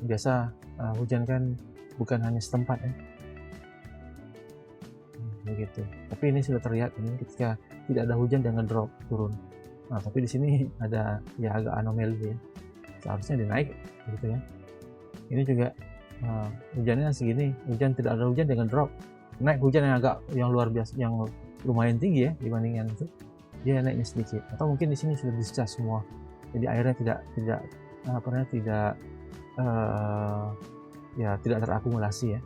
Biasa hujan kan bukan hanya setempat ya. Begitu. Tapi ini sudah terlihat ini ketika tidak ada hujan dia ngedrop turun. Nah, tapi di sini ada ya agak anomali ya. Seharusnya dia naik gitu ya. Ini juga hujannya segini, hujan tidak ada hujan dengan drop. Naik hujan yang luar biasa, yang lumayan tinggi ya dibandingkan itu. Dia naiknya sedikit. Atau mungkin di sini sudah discharge semua. Jadi airnya tidak terakumulasi ya.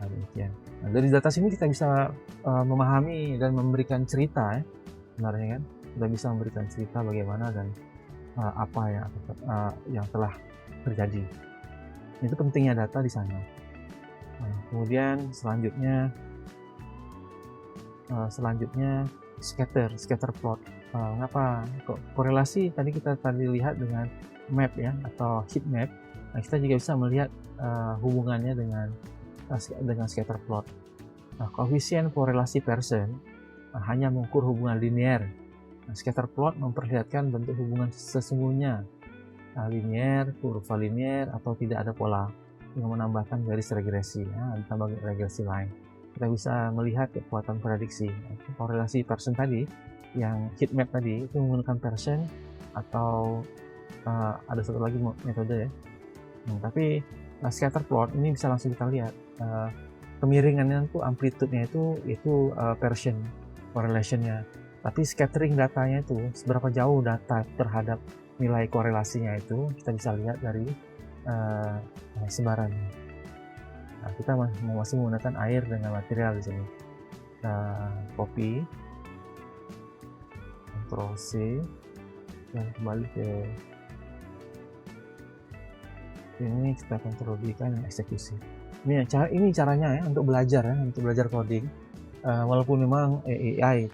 Nah, demikian. Nah, dari data sini kita bisa memahami dan memberikan cerita ya, sebenarnya kan. Kita bisa memberikan cerita bagaimana dan apa yang telah terjadi. Itu pentingnya data di sana. Nah, kemudian selanjutnya scatter plot. Mengapa korelasi tadi kita lihat dengan map ya, atau heat map. Nah, kita juga bisa melihat hubungannya dengan scatter plot. Nah, koefisien korelasi Pearson hanya mengukur hubungan linear. Nah, scatter plot memperlihatkan bentuk hubungan sesungguhnya, linear, kurva linear, atau tidak ada pola, yang menambahkan garis regresi, ditambah regresi lain. Kita bisa melihat kekuatan prediksi. Korelasi Pearson tadi, yang heat map tadi, itu menggunakan Pearson, atau ada satu lagi metode ya. Tapi scatter plot ini bisa langsung kita lihat kemiringannya itu, amplitude-nya itu Pearson correlation-nya. Tapi scattering datanya itu seberapa jauh data terhadap nilai korelasinya itu kita bisa lihat dari sebaran. Nah, kita masih menggunakan air dengan material di sini. Copy, Ctrl C, dan kembali ke ini, kita Ctrl V kan eksekusi. Ini caranya ya untuk belajar coding. Walaupun memang AI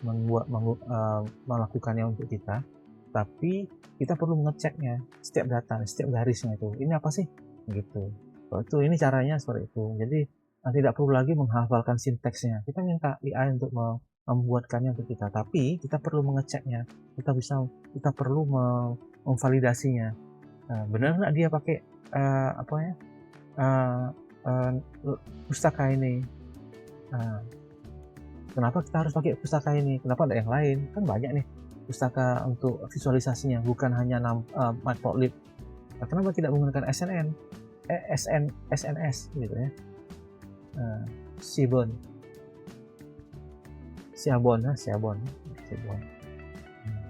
melakukannya untuk kita, tapi kita perlu mengeceknya setiap data, setiap garisnya itu. Ini apa sih? Gitu. Kalau itu ini caranya seperti itu. Jadi tidak perlu lagi menghafalkan sinteksnya. Kita minta AI untuk membuatkannya untuk kita, tapi kita perlu mengeceknya. Kita perlu memvalidasinya. Benar nggak dia pakai pustaka ini? Kenapa kita harus pakai pustaka ini? Kenapa ada yang lain? Kan banyak nih pustaka untuk visualisasinya, bukan hanya Matplotlib. Kenapa tidak menggunakan SNS gitu ya? Siabon.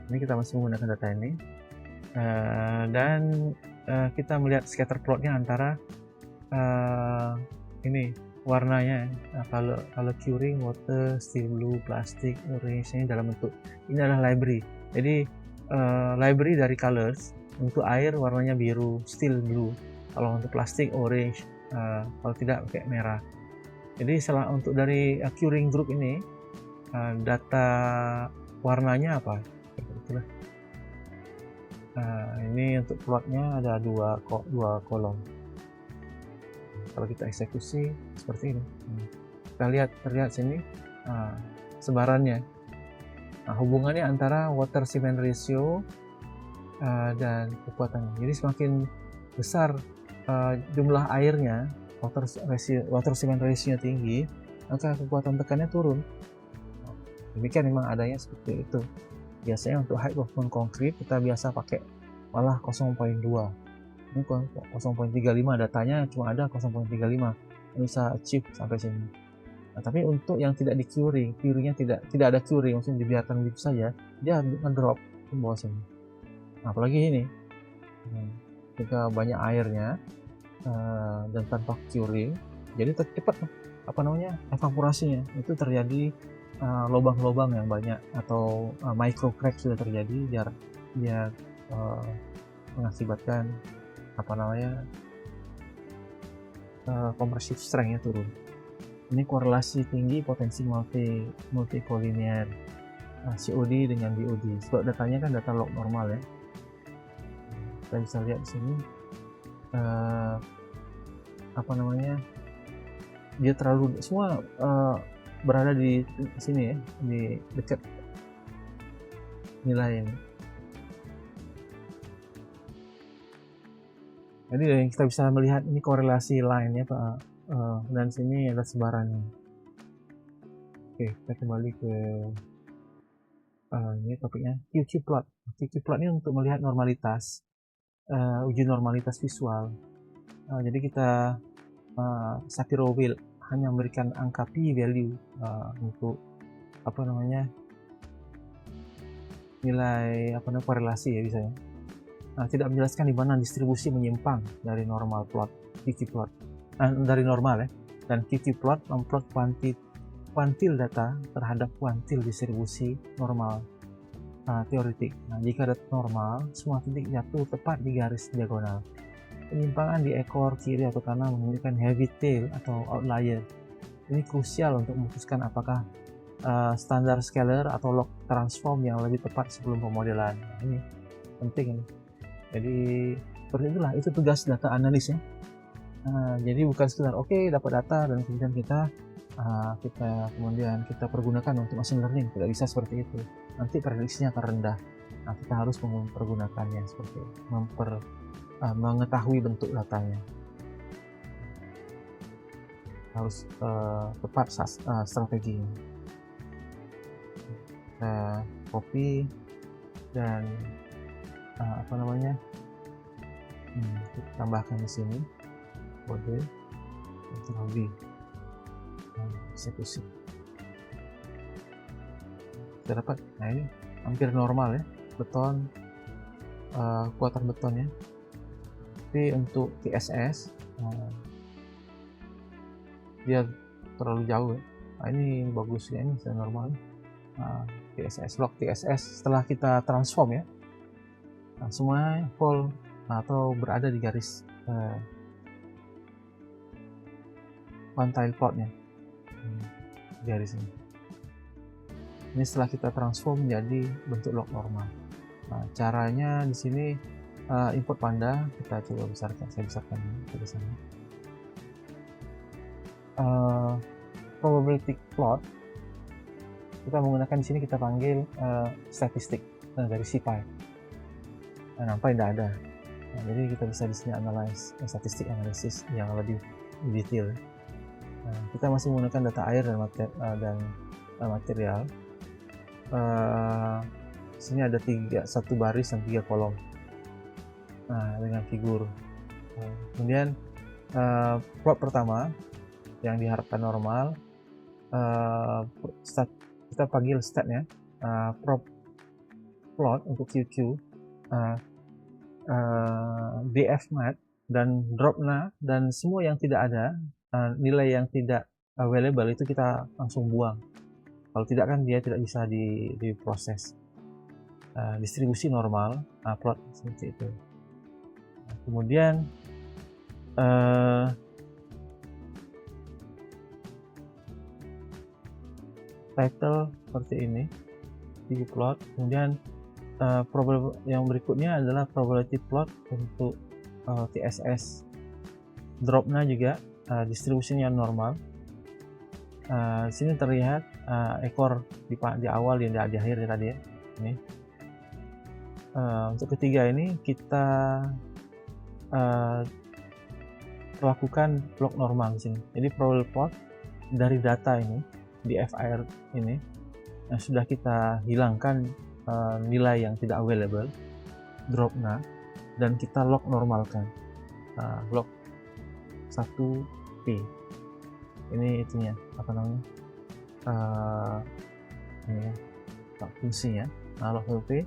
Ini kita masih menggunakan data ini, dan kita melihat scatter plotnya antara ini warnanya. Kalau curing, water, steel blue, plastik, orange, ini dalam bentuk, ini adalah library. Jadi library dari colors. Untuk air warnanya biru, steel blue. Kalau untuk plastik orange, kalau tidak pakai merah. Jadi untuk dari curing group ini, data warnanya apa? Itulah. Ini untuk plotnya ada dua kolom. Kalau kita eksekusi seperti ini, kita terlihat sini sebarannya. Hubungannya antara water cement ratio dan kekuatannya. Jadi semakin besar jumlah airnya, water cement ratio tinggi, maka kekuatan tekannya turun. Demikian memang adanya seperti itu. Biasanya untuk high performance concrete kita biasa pakai malah 0.2. Ini 0.35, datanya cuma ada 0.35, bisa achieve sampai sini. Tapi untuk yang tidak di curingnya tidak ada curing, maksudnya dibiarkan begitu saja, dia ngedrop ke bawah sini. Apalagi ini, ketika banyak airnya dan tanpa curing, jadi cepat evaporasinya. Itu terjadi lubang-lubang yang banyak, atau micro crack sudah terjadi, dia mengakibatkan compressive strength-nya turun. Ini korelasi tinggi potensi multikolinear COD dengan BOD. Sebab datanya kan data log normal ya. Kita bisa lihat di sini dia terlalu semua berada di sini ya, di dekat nilai ini. Jadi kita bisa melihat ini korelasi line ya Pak, dan sini ada sebarannya. Oke, kita kembali ke ini topiknya QQ plot. QQ plot ini untuk melihat normalitas, uji normalitas visual. Jadi kita Shapiro Wheel hanya memberikan angka p value untuk nilai korelasi ya bisa ya. Tidak menjelaskan di mana distribusi menyimpang dari normal plot, QQ plot, dari normal ya. Dan QQ plot memplot kuantil data terhadap kuantil distribusi normal teoretik. Jika data normal, semua titik jatuh tepat di garis diagonal. Penyimpangan di ekor kiri atau kanan menunjukkan heavy tail atau outlier. Ini krusial untuk memutuskan apakah standar scalar atau log transform yang lebih tepat sebelum pemodelan. Ini penting ini. Jadi seperti itulah, itu tugas data analis ya. Jadi bukan sekedar dapat data dan kemudian kita pergunakan untuk machine learning. Tidak bisa seperti itu. Nanti prediksinya akan rendah. Kita harus mempergunakannya seperti itu, mengetahui bentuk datanya. Harus tepat strateginya. Copy dan kita tambahkan di sini kode Ctrl-V, eksekusi. Kita dapat, ini hampir normal ya, beton, kekuatan betonnya. Tapi untuk TSS dia terlalu jauh ya. Ini bagus ya, ini sudah normal. TSS, log TSS setelah kita transform ya, semua full atau berada di garis quantile plotnya, garis ini. Ini setelah kita transform menjadi bentuk log normal. Nah, caranya di sini import Panda, kita coba besarkan, saya besarkan ke sana. Probability plot kita menggunakan di sini, kita panggil statistik dari SciPy. Nah, nampak tidak ada. Nah, jadi kita bisa di sini analyze statistik analisis yang lebih detail. Nah, kita masih menggunakan data air dan material. Sini ada satu baris dan 3 kolom. Nah, dengan figur. Kemudian plot pertama yang diharapkan normal, kita panggil statnya plot untuk QQ, dfmat dan dropna, dan semua yang tidak ada, nilai yang tidak available itu kita langsung buang. Kalau tidak kan dia tidak bisa diproses. Distribusi normal, plot seperti itu. Kemudian title seperti ini di plot. Kemudian yang berikutnya adalah probability plot untuk TSS. Dropnya juga distribusinya normal. Di sini terlihat ekor di awal dan di akhir tadi ya. Ini. Untuk ketiga ini kita lakukan blok normal di sini. Jadi probability plot dari data ini di FIR ini sudah kita hilangkan nilai yang tidak available, dropnya, dan kita log normalkan. Log 1P ini itunya, apa namanya, ini ya, fungsinya. Log 1P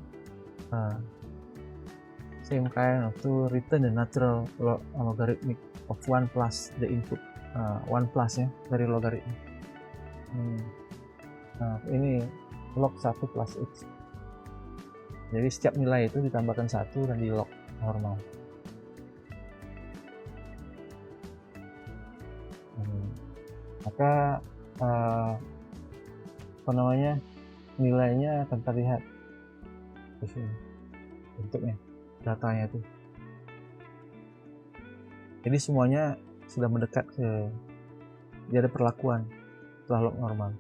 same kind of to return the natural logarithmic of 1 plus the input, 1 plus ya dari logaritma. Nah, ini log 1 plus x. Jadi setiap nilai itu ditambahkan 1 dan di log normal. Maka apa namanya, nilainya akan terlihat di sini bentuknya, datanya itu. Jadi semuanya sudah mendekat ke, dia ada perlakuan setelah log normal.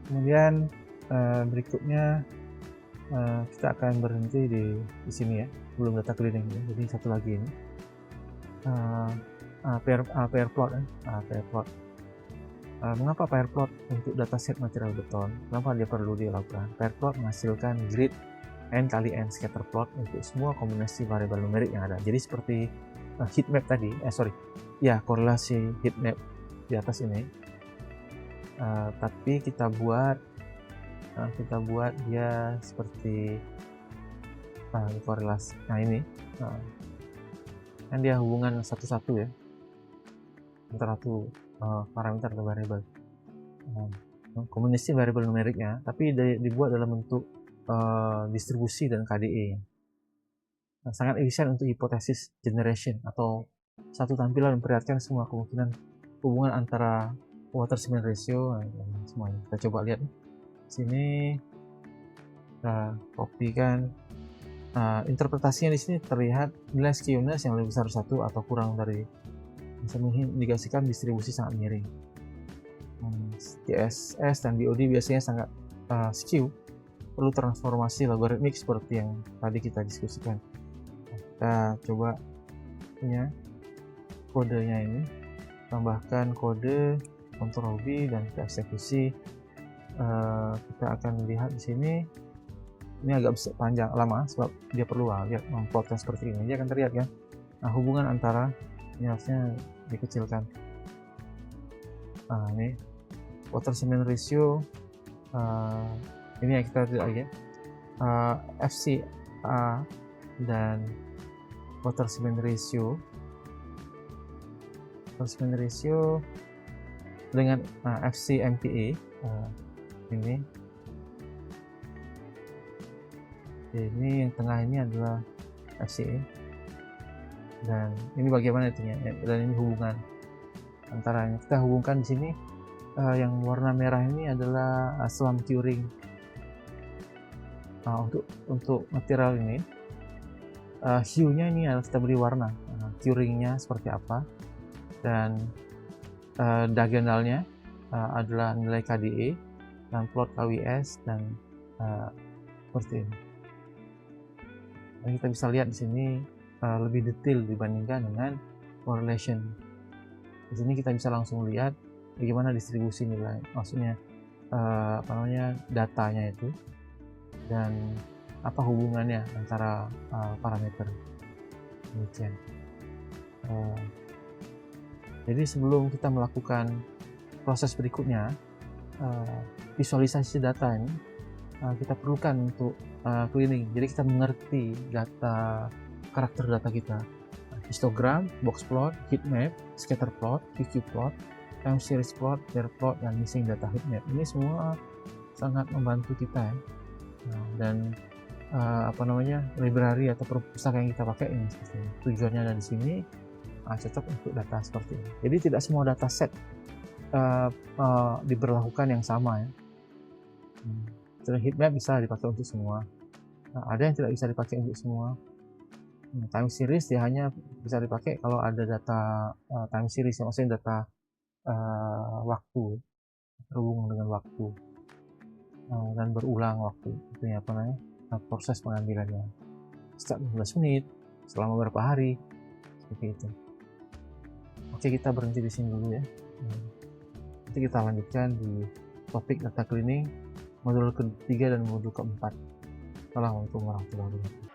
Kemudian berikutnya kita akan berhenti di sini ya, belum data cleaning ya. Jadi satu lagi ini pair plot ya. Pair plot. Mengapa pair plot untuk dataset material beton? Kenapa dia perlu dilakukan? Pair plot menghasilkan grid n kali n scatter plot untuk semua kombinasi variabel numerik yang ada. Jadi seperti heat map tadi, korelasi heat map di atas ini. Tapi kita buat dia seperti korelasi. Nah ini kan dia hubungan satu-satu ya antara satu parameter atau variabel, kombinasi variabel numeriknya, tapi dibuat dalam bentuk distribusi dan KDE. Sangat efisien untuk hipotesis generation atau satu tampilan memperlihatkan semua kemungkinan hubungan antara water cement ratio dan semuanya. Kita coba lihat sini, kita kopikan. Interpretasinya di sini terlihat nilai skewness yang lebih besar satu atau kurang dari, bisa mengindikasikan distribusi sangat miring. TSS dan BOD biasanya sangat skew, perlu transformasi logaritmik seperti yang tadi kita diskusikan. Kita coba punya kodenya ini, tambahkan kode Ctrl V dan kita eksekusi. Kita akan lihat di sini, ini agak panjang lama sebab dia perlu lihat memplotnya seperti ini. Dia akan terlihat kan, hubungan antara ini harusnya dikecilkan. Ini water cement ratio, ini yang kita lihat ya, FCA dan water cement ratio dengan FCMPA. Ini yang tengah ini adalah FCA Dan ini bagaimana itunya, dan ini hubungan antaranya. Kita hubungkan di sini yang warna merah ini adalah slam curing. Untuk material ini hue-nya ini harus kita beri warna, curingnya seperti apa, dan diagonalnya adalah nilai KDE dan plot KWS, dan seperti ini. Dan kita bisa lihat di sini lebih detail dibandingkan dengan correlation. Di sini kita bisa langsung lihat bagaimana distribusi nilai, maksudnya datanya itu, dan apa hubungannya antara parameter. Demikian. Jadi sebelum kita melakukan proses berikutnya, visualisasi data ini kita perlukan untuk cleaning. Jadi kita mengerti karakter data kita, histogram, box plot, heat map, scatter plot, QQ plot, time series plot, pair plot, dan missing data heat map. Ini semua sangat membantu kita ya. Dan library atau perpustakaan yang kita pakai ini seperti ini. Tujuannya ada di sini cocok untuk data seperti ini. Jadi tidak semua data set diberlakukan yang sama ya. Heatmap bisa dipakai untuk semua. Ada yang tidak bisa dipakai untuk semua. Time series dia hanya bisa dipakai kalau ada data time series, maksudnya data waktu, terhubung dengan waktu dan berulang waktu. Itu ya proses pengambilannya. Setiap 15 menit, selama beberapa hari, seperti itu. Oke, kita berhenti di sini dulu ya. Nanti kita lanjutkan di topik data cleaning modul ketiga dan modul keempat. Assalamualaikum warahmatullahi wabarakatuh.